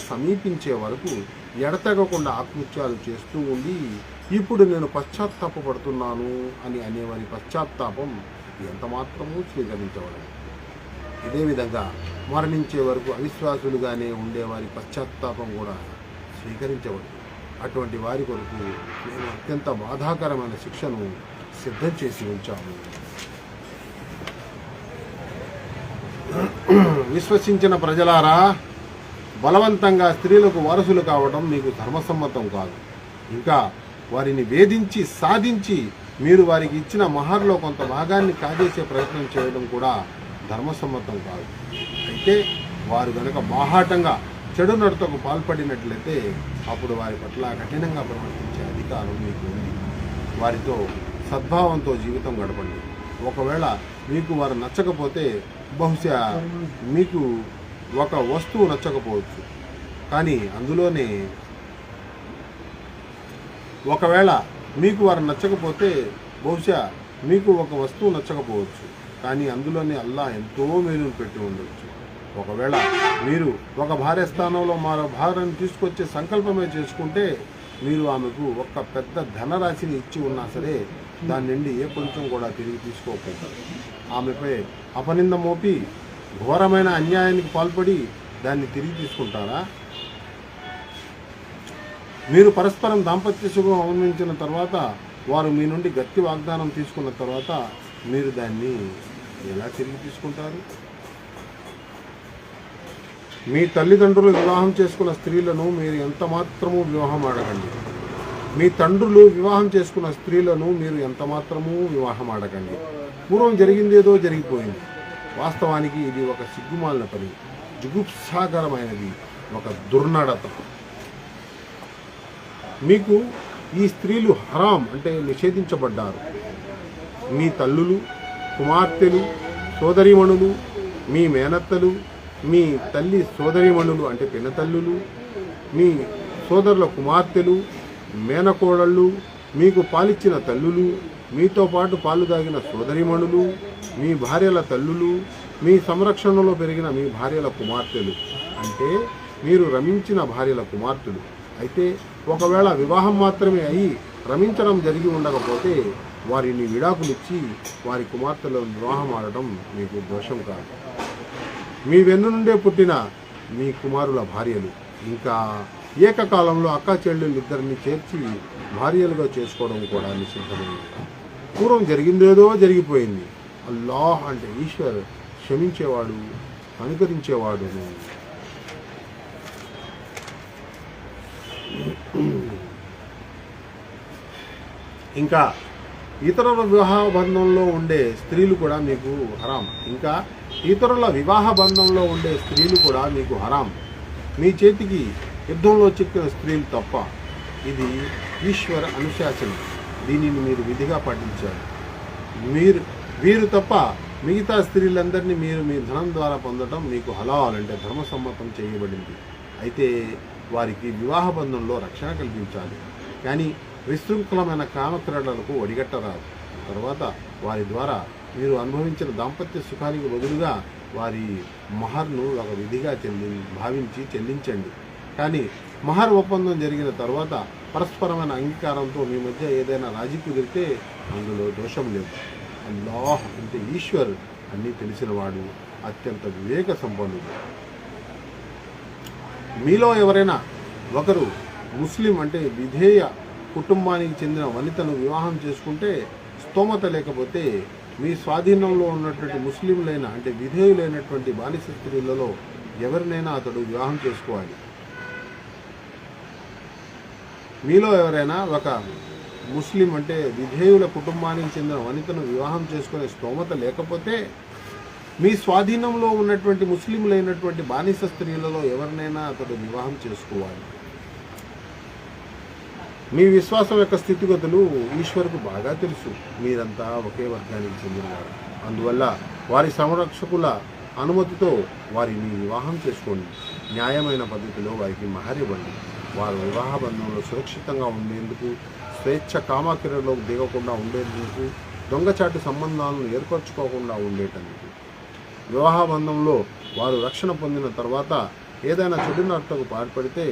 సమీపించే వరకు ఎడతెగకుండా ఆకృత్యాలు చేస్తూ ఉండి ఇప్పుడు నేను పశ్చాత్తాపడుతున్నాను అని అనేవారి పశ్చాత్తాపం ఎంత మాత్రమూ స్వీకరించవడం. ఇదే విధంగా మరణించే వరకు అవిశ్వాసులుగానే ఉండేవారి పశ్చాత్తాపం కూడా స్వీకరించవద్దు. అటువంటి వారి కొరకు మేము అత్యంత బాధాకరమైన శిక్షను సిద్ధం చేసి ఉంచాము. విశ్వసించిన ప్రజలారా, బలవంతంగా స్త్రీలకు వారసులు కావడం మీకు ధర్మసమ్మతం కాదు. ఇంకా వారిని వేధించి సాధించి మీరు వారికి ఇచ్చిన మహర్లో కొంత భాగాన్ని కాజేసే ప్రయత్నం చేయడం కూడా ధర్మసమ్మతం కాదు. అయితే వారు గనక బాహాటంగా చెడు నడతకు పాల్పడినట్లయితే అప్పుడు వారి పట్ల కఠినంగా ప్రవర్తించే అధికారం మీకు ఉంది. వారితో సద్భావంతో జీవితం గడపండి. ఒకవేళ మీకు వారు నచ్చకపోతే బహుశా మీకు ఒక వస్తువు నచ్చకపోవచ్చు, కానీ అందులోనే అల్లా ఎంతో మేలును పెట్టి ఉండవచ్చు. ఒకవేళ మీరు ఒక భార్య స్థానంలో మరో భార్యను తీసుకొచ్చే సంకల్పమే చేసుకుంటే మీరు ఆమెకు ఒక పెద్ద ధనరాశిని ఇచ్చి ఉన్నా సరే దాని నుండి ఏ కొంచెం కూడా తిరిగి తీసుకోకుండా ఆమెపై అపనింద మోపి ఘోరమైన అన్యాయానికి పాల్పడి దాన్ని తిరిగి తీసుకుంటారా? మీరు పరస్పరం దాంపత్య సుఖం అవలంబించిన తర్వాత వారు మీ నుండి గట్టి వాగ్దానం తీసుకున్న తర్వాత మీరు దాన్ని ఎలా తిరిగి తీసుకుంటారు? మీ తల్లిదండ్రులు వివాహం చేసుకున్న స్త్రీలను మీరు ఎంత మాత్రమూ వివాహం ఆడకండి. మీ తండ్రులు వివాహం చేసుకున్న స్త్రీలను మీరు ఎంత మాత్రమూ వివాహం ఆడకండి. పూర్వం జరిగిందేదో జరిగిపోయింది. వాస్తవానికి ఇది ఒక సిగ్గుమాలిన పని, జుగుప్సాకరమైనది, ఒక దుర్నడత. మీకు ఈ స్త్రీలు హరాం అంటే నిషేధించబడ్డారు. మీ తల్లులు, కుమార్తెలు, సోదరీమణులు, మీ మేనత్తలు, మీ తల్లి సోదరీమణులు అంటే పినతల్లులు, మీ సోదరుల కుమార్తెలు, మేనకోడళ్ళు, మీకు పాలిచ్చిన తల్లులు, మీతో పాటు పాలు దాగిన సోదరీమణులు, మీ భార్యల తల్లులు, మీ సంరక్షణలో పెరిగిన మీ భార్యల కుమార్తెలు అంటే మీరు రమించిన భార్యల కుమార్తెలు. అయితే ఒకవేళ వివాహం మాత్రమే అయి రమించడం జరిగి ఉండకపోతే వారిని విడాకులిచ్చి వారి కుమార్తెలను వివాహం ఆడటం మీకు దోషం కాదు. మీ వెన్ను నుండే పుట్టిన మీ కుమారుల భార్యలు, ఇంకా ఏకకాలంలో అక్కా చెల్లెళ్ళిద్దరిని చేర్చి భార్యలుగా చేసుకోవడం కూడా నిషిద్ధమైంది. పూర్వం జరిగిందేదో జరిగిపోయింది. అల్లాహ్ అంటే ఈశ్వర్ క్షమించేవాడు, అనుకరించేవాడు. ఇంకా ఇతరుల వివాహ బంధంలో ఉండే స్త్రీలు కూడా మీకు హరాం. మీ చేతికి యుద్ధంలో చిక్కిన స్త్రీలు తప్ప. ఇది ఈశ్వర అనుశాసనం. దీనిని మీరు విధిగా పాటించారు. వీరు తప్ప మిగతా స్త్రీలందరినీ మీరు మీ ధనం ద్వారా పొందడం మీకు హలాల్ అంటే ధర్మసమ్మతం చేయబడింది. అయితే వారికి వివాహ బంధంలో రక్షణ కల్పించాలి, కానీ విశృంఖలమైన కామక్రీడలకు ఒడిగట్టరాదు. తర్వాత వారి ద్వారా మీరు అనుభవించిన దాంపత్య సుఖానికి బదులుగా వారి మహర్ను ఒక విధిగా భావించి చెల్లించండి. కానీ మహర్ ఒప్పందం జరిగిన తర్వాత పరస్పరమైన అంగీకారంతో మీ మధ్య ఏదైనా రాజీ కుదిరితే అందులో దోషం లేదు. అల్లాహ్ అంటే ఈశ్వర్ అన్నీ తెలిసినవాడు, అత్యంత వివేక సంపన్నుడు. మీలో ఎవరైనా ఒకరు ముస్లిం అంటే విధేయ కుటుంబానికి చెందిన వనితను వివాహం చేసుకుంటే స్తోమత లేకపోతే మీ స్వాధీనంలో ఉన్నటువంటి ముస్లింలైన అంటే విధేయులైనటువంటి బానిస స్త్రీలలో ఎవరినైనా అతడు వివాహం చేసుకోవాలి. మీలో ఎవరైనా ఒక ముస్లిం అంటే విధేయుల కుటుంబానికి చెందిన వనితను వివాహం చేసుకునే స్తోమత లేకపోతే మీ స్వాధీనంలో ఉన్నటువంటి ముస్లింలైనటువంటి బానిస స్త్రీలలో ఎవరినైనా అతడు వివాహం చేసుకోవాలి. మీ విశ్వాసం యొక్క స్థితిగతులు ఈశ్వరుకు బాగా తెలుసు. మీరంతా ఒకే వర్గానికి చెందినవారు. అందువల్ల వారి సంరక్షకుల అనుమతితో వారిని వివాహం చేసుకోండి. న్యాయమైన పద్ధతిలో వారికి మహర్ ఇవ్వండి. వారు వివాహ బంధంలో సురక్షితంగా ఉండేందుకు, స్వేచ్ఛ కామక్రియలోకి దిగకుండా ఉండేందుకు, దొంగచాటు సంబంధాలను ఏర్పరచుకోకుండా ఉండేటందుకు. వివాహ బంధంలో వారు రక్షణ పొందిన తర్వాత ఏదైనా చెడు నడతకు పాల్పడితే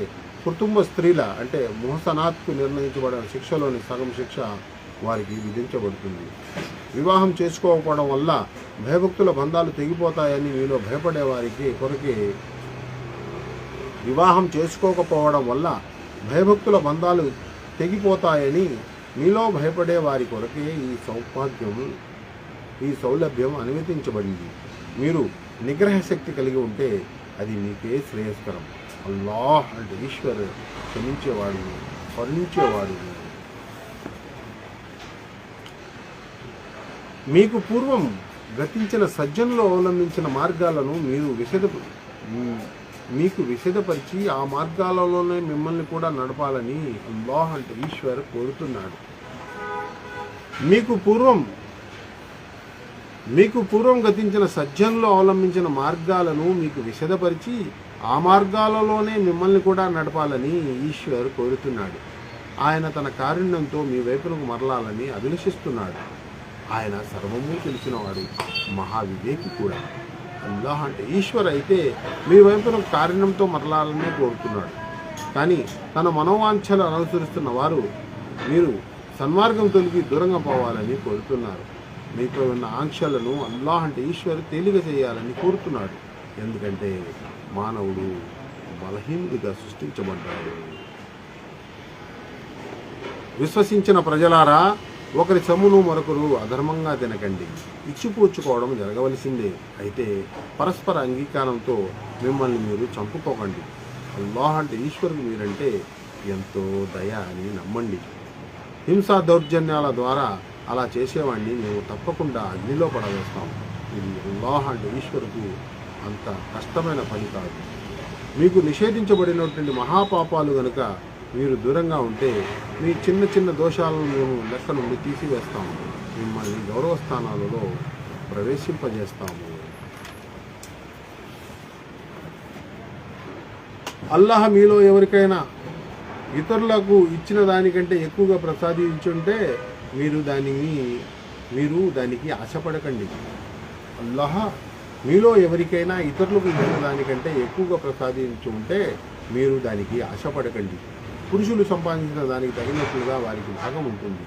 కుటుంబ స్త్రీల అంటే ముహసనాత్కు నిర్ణయించబడిన శిక్షలోని సగం శిక్ష వారికి విధించబడుతుంది. వివాహం చేసుకోకపోవడం వల్ల భయభక్తుల బంధాలు తెగిపోతాయని మీలో భయపడే వారికి కొరకే వివాహం చేసుకోకపోవడం వల్ల భయభక్తుల బంధాలు తెగిపోతాయని మీలో భయపడే వారి కొరకే ఈ సౌలభ్యం అనుమతించబడింది. మీరు నిగ్రహ శక్తి కలిగి ఉంటే అది మీకే శ్రేయస్కరం. అల్లాహ్ అంటే ఈశ్వర్ క్షమించేవాడు, కరుణించేవాడు. మీకు పూర్వం గతించిన సజ్జనులు అవలంబించిన మార్గాలను మీకు విశదపరిచి ఆ మార్గాలలోనే మిమ్మల్ని కూడా నడపాలని అల్లాహ్ అంటే ఈశ్వర్ కోరుతున్నాడు. మీకు పూర్వం గతించిన సజ్జనులు అవలంబించిన మార్గాలను మీకు విశదపరిచి ఆ మార్గాలలోనే మిమ్మల్ని కూడా నడపాలని ఈశ్వర్ కోరుతున్నాడు. ఆయన తన కారుణ్యంతో మీ వైపునకు మరలాలని అభిలషిస్తున్నాడు. ఆయన సర్వము తెలిసినవాడు, మహావివేకి కూడా. అల్లాహ్ అంటే ఈశ్వర్ అయితే మీ వైపునకు కారుణ్యంతో మరలాలని కోరుతున్నాడు. కానీ తన మనోవాంఛలు అనుసరిస్తున్న వారు మీరు సన్మార్గం తొలగి దూరంగా పోవాలని కోరుతున్నారు. మీపై ఉన్న ఆంక్షలను అల్లాహ్ అంటే ఈశ్వర్ తేలిక చేయాలని కోరుతున్నాడు. ఎందుకంటే మానవుడు బలహీనుడిగా సృష్టించబడ్డాడు. విశ్వసించిన ప్రజలారా, ఒకరి సొమ్మును మరొకరు అధర్మంగా తినకండి. ఇచ్చిపుచ్చుకోవడం జరగవలసిందే. అయితే పరస్పర అంగీకారంతో మిమ్మల్ని మీరు చంపుకోకండి. అల్లాహ్ అంటే ఈశ్వరుడు మీరంటే ఎంతో దయ అని నమ్మండి. హింసా దౌర్జన్యాల ద్వారా అలా చేసేవాడిని మేము తప్పకుండా అగ్నిలో పడవేస్తాము. ఇది అల్లాహ్ అంటే ఈశ్వరుకు అంత కష్టమైన పని కాదు. మీకు నిషేధించబడినటువంటి మహాపాపాలు గనుక మీరు దూరంగా ఉంటే మీ చిన్న చిన్న దోషాలను మేము లెక్క నుండి తీసివేస్తాము. మిమ్మల్ని గౌరవ స్థానాలలో ప్రవేశింపజేస్తాము. అల్లాహ్ మీలో ఎవరికైనా ఇతరులకు ఇచ్చిన దానికంటే ఎక్కువగా ప్రసాదించుంటే మీరు దానికి ఆశపడకండి. అల్లాహ్ మీలో ఎవరికైనా ఇతరులకు ఇచ్చిన దానికంటే ఎక్కువగా ప్రసాదించుంటే మీరు దానికి ఆశపడకండి. పురుషులు సంపాదించిన దానికి తగినట్లుగా వారికి భాగం ఉంటుంది.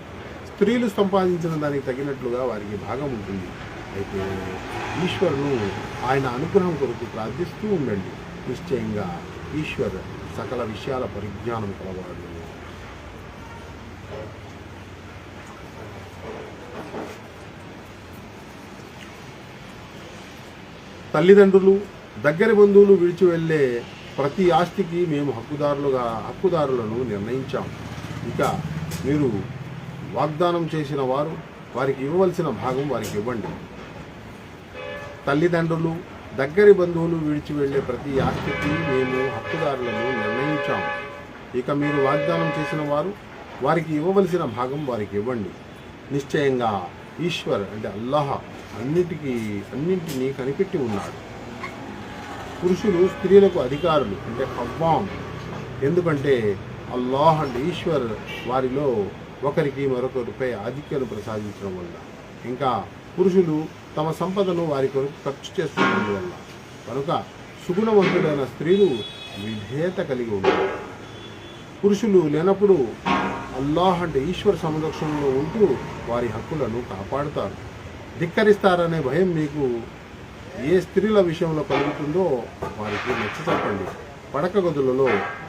స్త్రీలు సంపాదించిన దానికి తగినట్లుగా వారికి భాగం ఉంటుంది. అయితే ఈశ్వరును ఆయన అనుగ్రహం కొరకు ప్రార్థిస్తూ ఉండండి. నిశ్చయంగా ఈశ్వర్ సకల విషయాల పరిజ్ఞానం కలవాడు. తల్లిదండ్రులు, దగ్గరి బంధువులు విడిచి వెళ్ళే ప్రతి ఆస్తికి మేము హక్కుదారులను నిర్ణయించాం. ఇక మీరు వాగ్దానం చేసిన వారికి ఇవ్వవలసిన భాగం వారికి ఇవ్వండి. తల్లిదండ్రులు, దగ్గరి బంధువులు విడిచి వెళ్ళే ప్రతి ఆస్తికి మేము హక్కుదారులను నిర్ణయించాం. ఇక మీరు వాగ్దానం చేసిన వారికి ఇవ్వవలసిన భాగం వారికి ఇవ్వండి. నిశ్చయంగా ఈశ్వర్ అంటే అల్లాహ్ అన్నింటినీ కనిపెట్టి ఉన్నాడు. పురుషులు స్త్రీలకు అధికారులు అంటే ఖవ్వాం. ఎందుకంటే అల్లాహ్ అంటే ఈశ్వర్ వారిలో ఒకరికి మరొకరిపై ఆధిక్యాన్ని ప్రసాదించడం వల్ల, ఇంకా పురుషులు తమ సంపదను వారి కొరకు ఖర్చు చేస్తున్నందువల్ల. కనుక సుగుణవంతులైన స్త్రీలు విధేయత కలిగి ఉంటారు. పురుషులు లేనప్పుడు అల్లాహ్ అంటే ఈశ్వర్ సమక్షంలో ఉంటూ వారి హక్కులను కాపాడుతారు. ధిక్కరిస్తారనే భయం మీకు ఏ స్త్రీల విషయంలో కలుగుతుందో వారికి నచ్చచెప్పండి. పడక గదులలో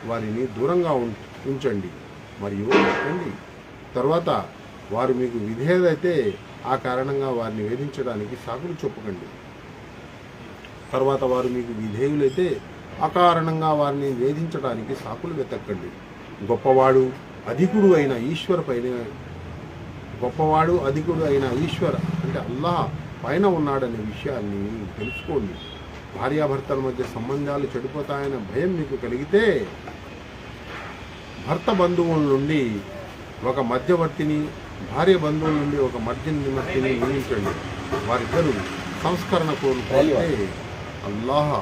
వారిని దూరంగా ఉంచండి మరియు పెట్టండి. తర్వాత వారు మీకు విధేయులైతే ఆ కారణంగా వారిని వేధించడానికి సాకులు చెప్పకండి. తర్వాత వారు మీకు విధేయులైతే అకారణంగా వారిని వేధించడానికి సాకులు వెతకండి. గొప్పవాడు అధికుడు అయిన ఈశ్వర అంటే అల్లాహ్ పైన ఉన్నాడనే విషయాన్ని తెలుసుకోండి. భార్యాభర్తల మధ్య సంబంధాలు చెడిపోతాయనే భయం మీకు కలిగితే భర్త బంధువుల నుండి ఒక మధ్యవర్తిని, భార్య బంధువుల నుండి ఒక మధ్యవర్తిని నియమించండి. వారిద్దరూ సంస్కరణ కోరుకుంటే అల్లాహ్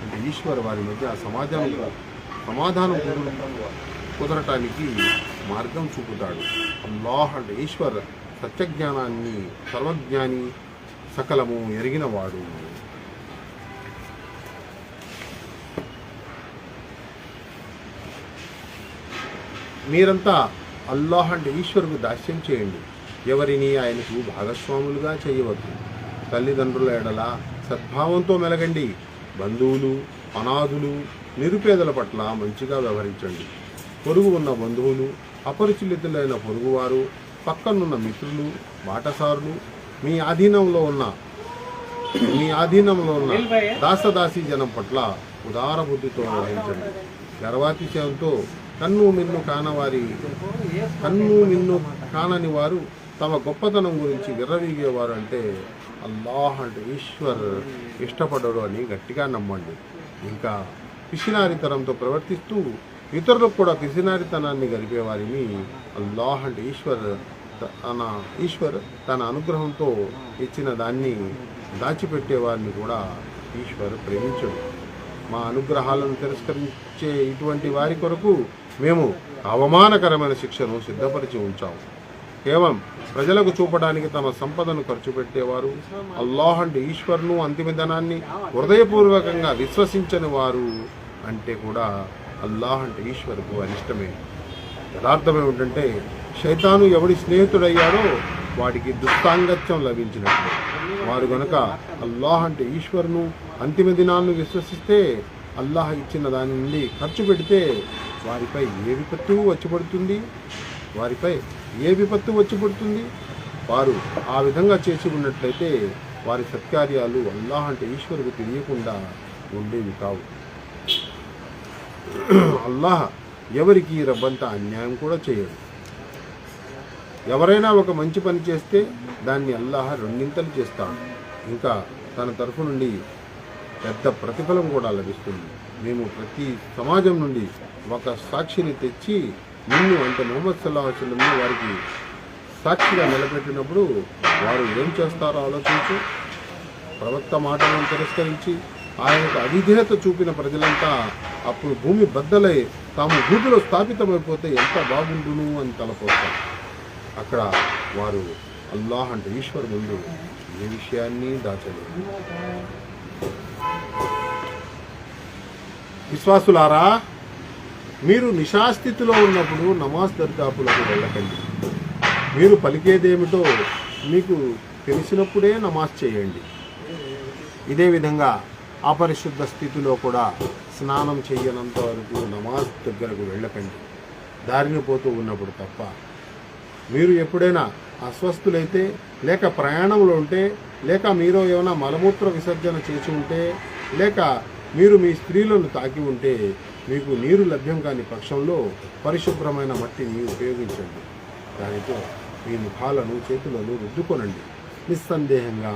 అంటే ఈశ్వర్ వారి మధ్య సమాధానం కుదరటానికి మార్గం చూపుతాడు. అల్లాహ్ అంటే ఈశ్వర్ సత్యజ్ఞానాన్ని, సర్వజ్ఞాని, సకలము ఎరిగినవాడు. మీరంతా అల్లాహ్ అంటే ఈశ్వరుకు దాస్యం చేయండి. ఎవరిని ఆయనకు భాగస్వాములుగా చేయవద్దు. తల్లిదండ్రుల ఎడల సద్భావంతో మెలగండి. బంధువులు, అనాథులు, నిరుపేదల పట్ల మంచిగా వ్యవహరించండి. పొరుగు ఉన్న బంధువులు, అపరిచితులైన పొరుగువారు, పక్కనున్న మిత్రులు, బాటసారులు, మీ ఆధీనంలో ఉన్న దాసదాసీ జనం పట్ల ఉదార బుద్ధితో వ్యవహరించండి. గర్వాతిశయంతో కన్ను మిన్ను కానని వారు తమ గొప్పతనం గురించి విర్రవీగేవారు అంటే అల్లాహ్ అంటే ఈశ్వర్ ఇష్టపడడు అని గట్టిగా నమ్మండి. ఇంకా పిసినారితనంతో ప్రవర్తిస్తూ ఇతరులకు కూడా పిసినారితనాన్ని గరిపేవారిని అల్లాహ్ అంటే ఈశ్వర్ తన అనుగ్రహంతో ఇచ్చిన దాన్ని దాచిపెట్టేవారిని కూడా ఈశ్వర్ ప్రేమించడు. మా అనుగ్రహాలను తిరస్కరించే ఇటువంటి వారి కొరకు మేము అవమానకరమైన శిక్షను సిద్ధపరిచి ఉంచాము. కేవలం ప్రజలకు చూపడానికి తమ సంపదను ఖర్చు పెట్టేవారు, అల్లాహ్ అంటే ఈశ్వర్ను అంతిమ ధనాన్ని హృదయపూర్వకంగా విశ్వసించని వారు అంటే కూడా అల్లాహ్ అంటే ఈశ్వర్కు అనిష్టమే. యథార్థం ఏమిటంటే శైతాను ఎవడి స్నేహితుడయ్యాడో వాడికి దుస్సాంగత్యం లభించినట్లు. వారు గనుక అల్లాహ్ అంటే ఈశ్వర్ను అంతిమ దినాన్ని విశ్వసిస్తే, అల్లాహ్ ఇచ్చిన దాని నుండి ఖర్చు పెడితే వారిపై ఏ విపత్తు వచ్చి పడుతుంది. వారు ఆ విధంగా చేసి ఉన్నట్లయితే వారి సత్కార్యాలు అల్లాహ్ అంటే ఈశ్వరుకు తెలియకుండా ఉండేవి కావు. అల్లాహ్ ఎవరికి రబ్బంతా అన్యాయం కూడా చేయడు. ఎవరైనా ఒక మంచి పని చేస్తే దాన్ని అల్లాహ్ రెండింతలు చేస్తాడు. ఇంకా తన తరఫు నుండి పెద్ద ప్రతిఫలం కూడా లభిస్తుంది. మేము ప్రతి సమాజం నుండి ఒక సాక్షిని తెచ్చి నిన్ను అంటే ముహమ్మద్ సల్లల్లాహు అలైహి వసల్లంను వారికి సాక్షిగా నిలబెట్టినప్పుడు వారు ఏం చేస్తారో ఆలోచించు. ప్రవక్త మాటలను తిరస్కరించి ఆయనకు అవిధేయత చూపిన ప్రజలంతా అప్పుడు భూమి బద్దలై తాము భూమిలో స్థాపితమైపోతే ఎంత బాగుండును అని తలపోతారు. అక్కడ వారు అల్లాహ్ అంటే ఈశ్వర్ ముందు ఏ విషయాన్ని దాచలేదు. విశ్వాసులారా, మీరు నిశాస్థితిలో ఉన్నప్పుడు నమాజ్ దర్గాపులకు వెళ్ళకండి. మీరు పలికేదేమిటో మీకు తెలిసినప్పుడే నమాజ్ చేయండి. ఇదే విధంగా అపరిశుద్ధ స్థితిలో కూడా స్నానం చేయనంత వరకు నమాజ్ దగ్గరకు వెళ్ళకండి, దారిని పోతూ ఉన్నప్పుడు తప్ప. మీరు ఎప్పుడైనా అస్వస్థులైతే, లేక ప్రయాణంలో ఉంటే, లేక మీరు ఏమైనా మలమూత్ర విసర్జన చేసి ఉంటే, లేక మీరు మీ స్త్రీలను తాకి ఉంటే మీకు నీరు లభ్యం కాని పక్షంలో పరిశుభ్రమైన మట్టిని ఉపయోగించండి. దానితో మీ ముఖాలను చేతులను రుద్దుకొనండి. నిస్సందేహంగా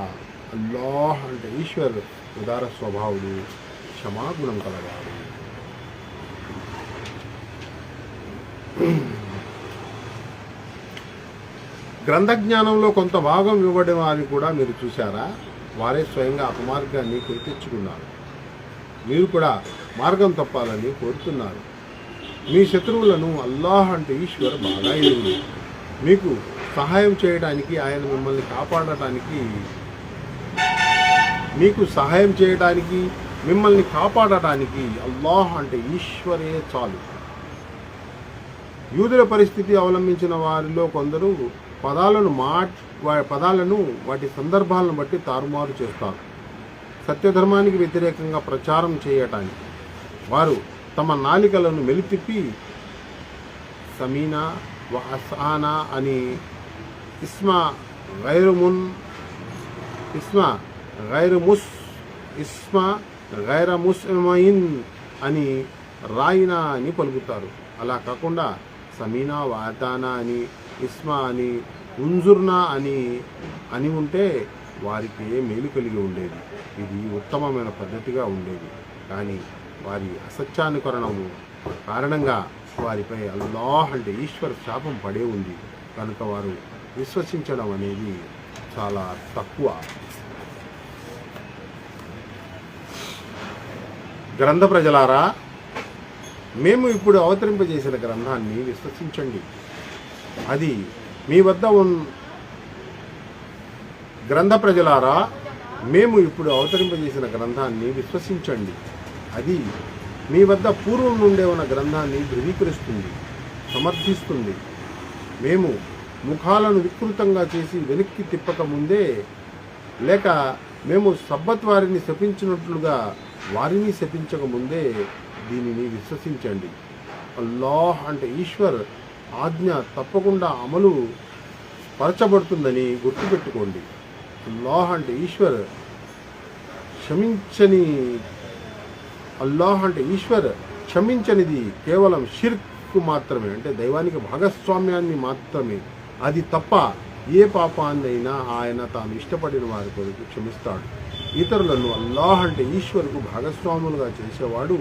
అల్లాహ్ అంటే ఈశ్వర్ ఉదార స్వభావుడు, క్షమాగుణం కలవాడు. గ్రంథజ్ఞానంలో కొంత భాగం ఇవ్వడం అని కూడా మీరు చూశారా? వారే స్వయంగా అపమార్గాన్ని కొని తెచ్చుకున్నారు. మీరు కూడా మార్గం తప్పాలని కోరుతున్నారు. మీ శత్రువులను అల్లాహ్ అంటే ఈశ్వర్ బాగా ఎరుగును. మీకు సహాయం చేయడానికి, ఆయన మిమ్మల్ని కాపాడటానికి అల్లాహ్ అంటే ఈశ్వరే చాలు. యూదుల పరిస్థితి అవలంబించిన వారిలో కొందరు పదాలను వాటి సందర్భాలను బట్టి తారుమారు చేస్తారు. సత్యధర్మానికి వ్యతిరేకంగా ప్రచారం చేయటానికి వారు తమ నాలికలను మెలితిప్పి సమీనా వ అసానా అని ఇస్మా గైర ముస్లిమైన్ అని రాయినా అని పలుకుతారు. అలా కాకుండా సమీనా వాతానా అని, ఇస్మా అని, ఉంజుర్నా అని ఉంటే వారికి ఏ మేలు కలిగి ఉండేది. ఇది ఉత్తమమైన పద్ధతిగా ఉండేది. కానీ వారి అసత్యానుకరణము కారణంగా వారిపై అల్లాహ్ అంటే ఈశ్వర్ శాపం పడే ఉంది. కనుక వారు విశ్వసించడం అనేది చాలా తక్కువ. గ్రంథ ప్రజలారా, మేము ఇప్పుడు అవతరింపజేసిన గ్రంథాన్ని విశ్వసించండి. అది మీ వద్ద గ్రంథ ప్రజలారా, మేము ఇప్పుడు అవతరింపజేసిన గ్రంథాన్ని విశ్వసించండి. అది మీ వద్ద పూర్వం నుండే ఉన్న గ్రంథాన్ని ధృవీకరిస్తుంది. సమర్థిస్తుంది. మేము ముఖాలను వికృతంగా చేసి వెనక్కి తిప్పక ముందే, లేక మేము సబ్బత్ వారిని శపించినట్లుగా వారిని శపించక ముందే దీనిని విశ్వసించండి. అల్లాహ్ అంటే ఈశ్వర్ ఆజ్ఞ తప్పకుండా అమలు పరచబడుతుందని గుర్తుపెట్టుకోండి. అల్లాహ్ అంటే ఈశ్వర్ క్షమించనిది కేవలం షిర్క్ మాత్రమే, అంటే దైవానికి భాగస్వామ్యాన్ని మాత్రమే. అది తప్ప ఏ పాపాన్నైనా ఆయన తాను ఇష్టపడిన వారి కొరకు క్షమిస్తాడు. ఇతరులను అల్లాహ్ అంటే ఈశ్వరుకు భాగస్వాములుగా చేసేవాడు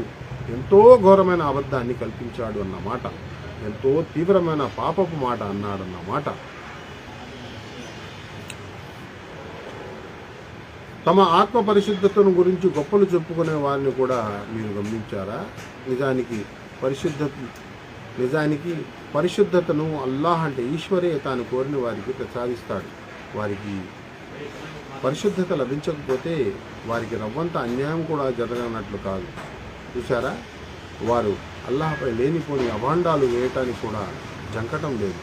ఎంతో ఘోరమైన అబద్ధాన్ని కల్పించాడు అన్నమాట, ఎంతో తీవ్రమైన పాపపు మాట అన్నాడన్నమాట. తమ ఆత్మ పరిశుద్ధతను గురించి గొప్పలు చెప్పుకునే వారిని కూడా మీరు గమనించారా? నిజానికి పరిశుద్ధతను అల్లాహ్ అంటే ఈశ్వరే తాను కోరిన వారికి ప్రసాదిస్తాడు. వారికి పరిశుద్ధత లభించకపోతే వారికి రవ్వంత అన్యాయం కూడా జరగనట్లు కాదు. చూసారా, వారు అల్లాహపై లేనిపోని అభాండాలు వేయటానికి కూడా జంకటం లేదు.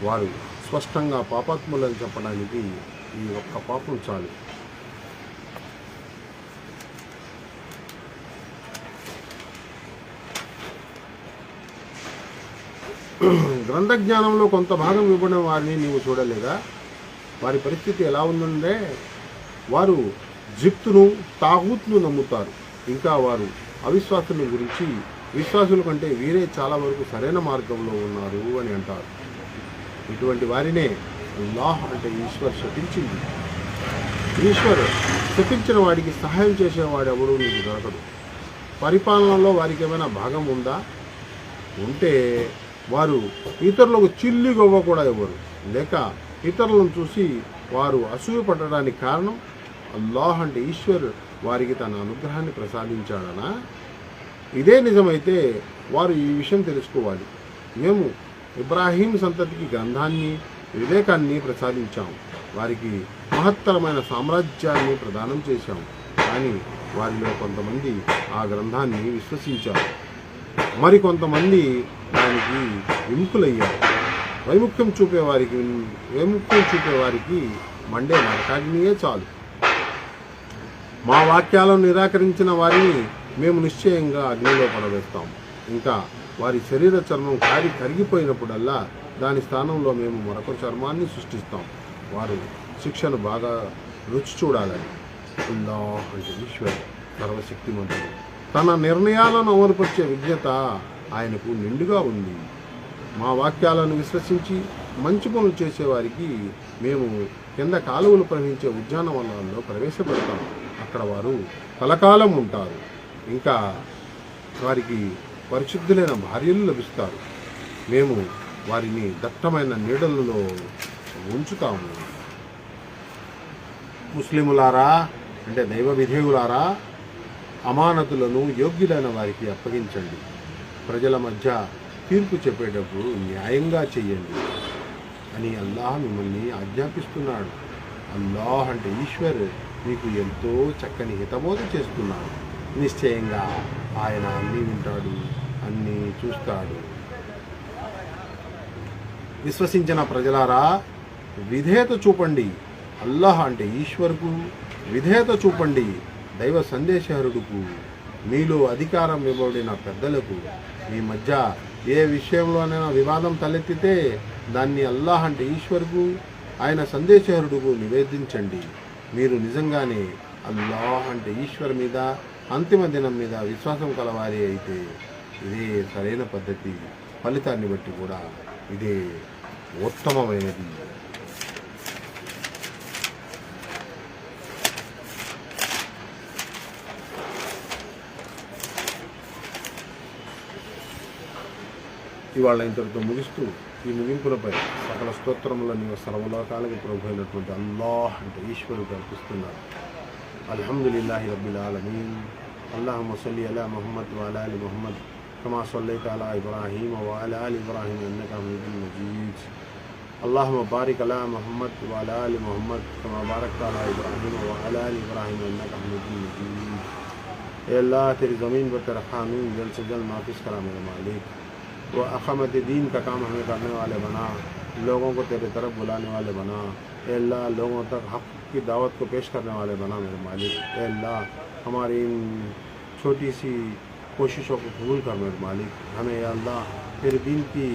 వారు స్పష్టంగా పాపాత్ములని చెప్పడానికి ఈ ఒక్క పాపం చాలు. గ్రంథ జ్ఞానంలో కొంత భాగం ఇవ్వబడిన వారిని నీవు చూడలేదా? వారి పరిస్థితి ఎలా ఉందంటే, వారు జిప్తును తాగూత్ను నమ్ముతారు. ఇంకా వారు అవిశ్వాసుల గురించి విశ్వాసుల కంటే వీరే చాలా వరకు సరైన మార్గంలో ఉన్నారు అని అంటారు. ఇటువంటి వారినే అల్లాహ్ అంటే ఈశ్వర్ శపించింది. ఈశ్వర్ శపించిన వాడికి సహాయం చేసేవాడు ఎవడు నీకు దొరకడు. పరిపాలనలో వారికి ఏమైనా భాగం ఉందా? ఉంటే వారు ఇతరులకు చిల్లి గొవ్వ కూడా ఇవ్వరు. లేక ఇతరులను చూసి వారు అసూయ పడడానికి కారణం అల్లాహ్ అంటే ఈశ్వర్ వారికి తన అనుగ్రహాన్ని ప్రసాదించాడనా? ఇదే నిజమైతే వారు ఈ విషయం తెలుసుకోవాలి. మేము ఇబ్రాహీం సంతతికి గ్రంథాన్ని, వివేకాన్ని ప్రసాదించాము. వారికి మహత్తరమైన సామ్రాజ్యాన్ని ప్రదానం చేశాము. కానీ వారిలో కొంతమంది ఆ గ్రంథాన్ని విశ్వసించారు, మరికొంతమంది దానికి విముఖులయ్యారు. వైముఖ్యం చూపేవారికి మండే నరకాగ్నియే చాలు. మా వాక్యాలను నిరాకరించిన వారిని మేము నిశ్చయంగా అగ్నిలో పడవేస్తాము. ఇంకా వారి శరీర చర్మం కరిగిపోయినప్పుడల్లా దాని స్థానంలో మేము మరొక చర్మాన్ని సృష్టిస్తాం. వారు శిక్షను బాగా రుచి చూడాలని. అల్లాహ్ అంటే ఈశ్వర్ సర్వశక్తిమంతుడు. తన నిర్ణయాలను అమలుపరిచే విజ్ఞత ఆయనకు నిండుగా ఉంది. మా వాక్యాలను విశ్వసించి మంచి పనులు చేసేవారికి మేము కింద కాలువలు ప్రవహించే ఉద్యానవనాల్లో ప్రవేశపెడతాం. అక్కడ వారు కలకాలం ఉంటారు. ఇంకా వారికి పరిశుద్ధులైన భార్యలు లభిస్తారు. మేము వారిని దట్టమైన నీడలలో ఉంచుతాము. ముస్లిములారా అంటే దైవ విధేయులారా, అమానతులను యోగ్యులైన వారికి అప్పగించండి. ప్రజల మధ్య తీర్పు చెప్పేటప్పుడు న్యాయంగా చెయ్యండి అని అల్లాహ్ మిమ్మల్ని ఆజ్ఞాపిస్తున్నాడు. అల్లాహ్ అంటే ఈశ్వర్ మీకు ఎంతో చక్కని హితబోధ చేస్తున్నాడు. నిశ్చయంగా ఆయన అన్నీ వింటాడు, అన్నీ చూస్తాడు. విశ్వసించిన ప్రజలారా, విధేయత చూపండి. అల్లాహ్ అంటే ఈశ్వర్కు విధేయత చూపండి. దైవ సందేశహరుడుకు, మీలో అధికారం ఇవ్వబడిన పెద్దలకు. మీ మధ్య ఏ విషయంలోనైనా వివాదం తలెత్తితే దాన్ని అల్లాహ్ అంటే ఈశ్వర్కు, ఆయన సందేశహరుడుకు నివేదించండి. మీరు నిజంగానే అల్లాహ్ అంటే ఈశ్వర్ మీద, అంతిమ దినం మీద విశ్వాసం కలవారి అయితే ఇదే సరైన పద్ధతి. ఫలితాన్ని బట్టి కూడా ఇదే ఉత్తమమైనది. ఇవాళ ఇంతటితో ముగిస్తూ ఈ ముగింపులపై సకల స్తోత్రములను సర్వలోకాలకు ప్రభు అయినటువంటి అల్లాహ్ అంటే ఈశ్వరుడు అర్పిస్తున్నారు. అల్హమ్దులిల్లాహి రబ్బిల్ ఆలమీన్. అల్లాహుమ్మ సల్లి అలా ముహమ్మద్ వ అలా ఆలి ముహమ్మద్ కమా సల్లైత అలా ఇబ్రాహీమ వ అలా ఆలి ఇబ్రాహీమ ఇన్నక హమీదున్ మజీద్. అల్లాహుమ్మ బారిక్ అలా ముహమ్మద్ వ అలా ఆలి ముహమ్మద్ కమా బారక్త అలా ఇబ్రాహీమ వ అలా ఆలి ఇబ్రాహీమ ఇన్నక హమీదున్ మజీద్. ए अल्लाह तेरी ज़मीन पर तेरा कानून जल्द से जल्द नाफिज करा मेरे मालिक. वो अक़ामत दीन का काम हमें करने वाले बना, लोगों को तेरे तरफ बुलाने वाले बना। ए अल्लाह लोगों तक हक़ की दावत को पेश करने वाले बना मेरे मालिक। ए अल्लाह हमारी इन छोटी सी कोशिशों को कबूल कर मेरे मालिक। हमें या अल्लाह तेरे दीन की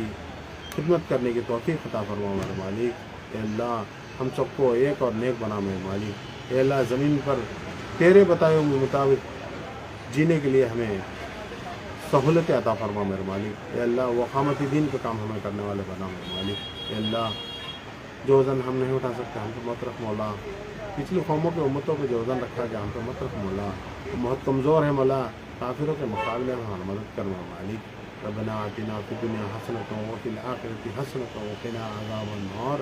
खिदमत करने की तौफ़ीक़ अता फरमा मेरे मालिक। ए अल्लाह हम सबको एक और नेक बना मेरे मालिक। ए अल्लाह ज़मीन पर तेरे बताए हुए मुताबिक जीने के लिए हमें सहूलतें अता फरमा मेरे मालिक। ए अल्लाह वक़ामती दीन का काम हमें करने वाले बना मेरे मालिक। ए अल्लाह जो वज़न हम नहीं उठा सकते हम तो मत रख मौला। पिछली कौमों के उम्मतों को जो वज़न रखा गया हम तो मत रख मौला। तो बहुत कमज़ोर है मौला, काफिरों के मुकाबले में हमारी मदद कर मेरे मालिक। रब्बना आतिना फिद दुनिया हसनतन व फिल आखिरति हसनतन व क़िना अज़ाबन्नार।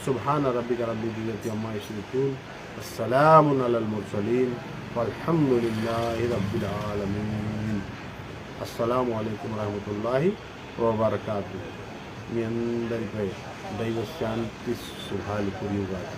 सुब्हान रब्बिका रब्बिल इज़्ज़ति अम्मा यसिफून, वस्सलामुन अलल मुरसलीन, वल्हम्दुलिल्लाहि रब्बिल आलमीन। అస్సలాము అలైకుం వరహమతుల్లాహి వబరకాతుహు. మీ అందరిపై దైవ శాంతి శుభాలు కురియుగాక.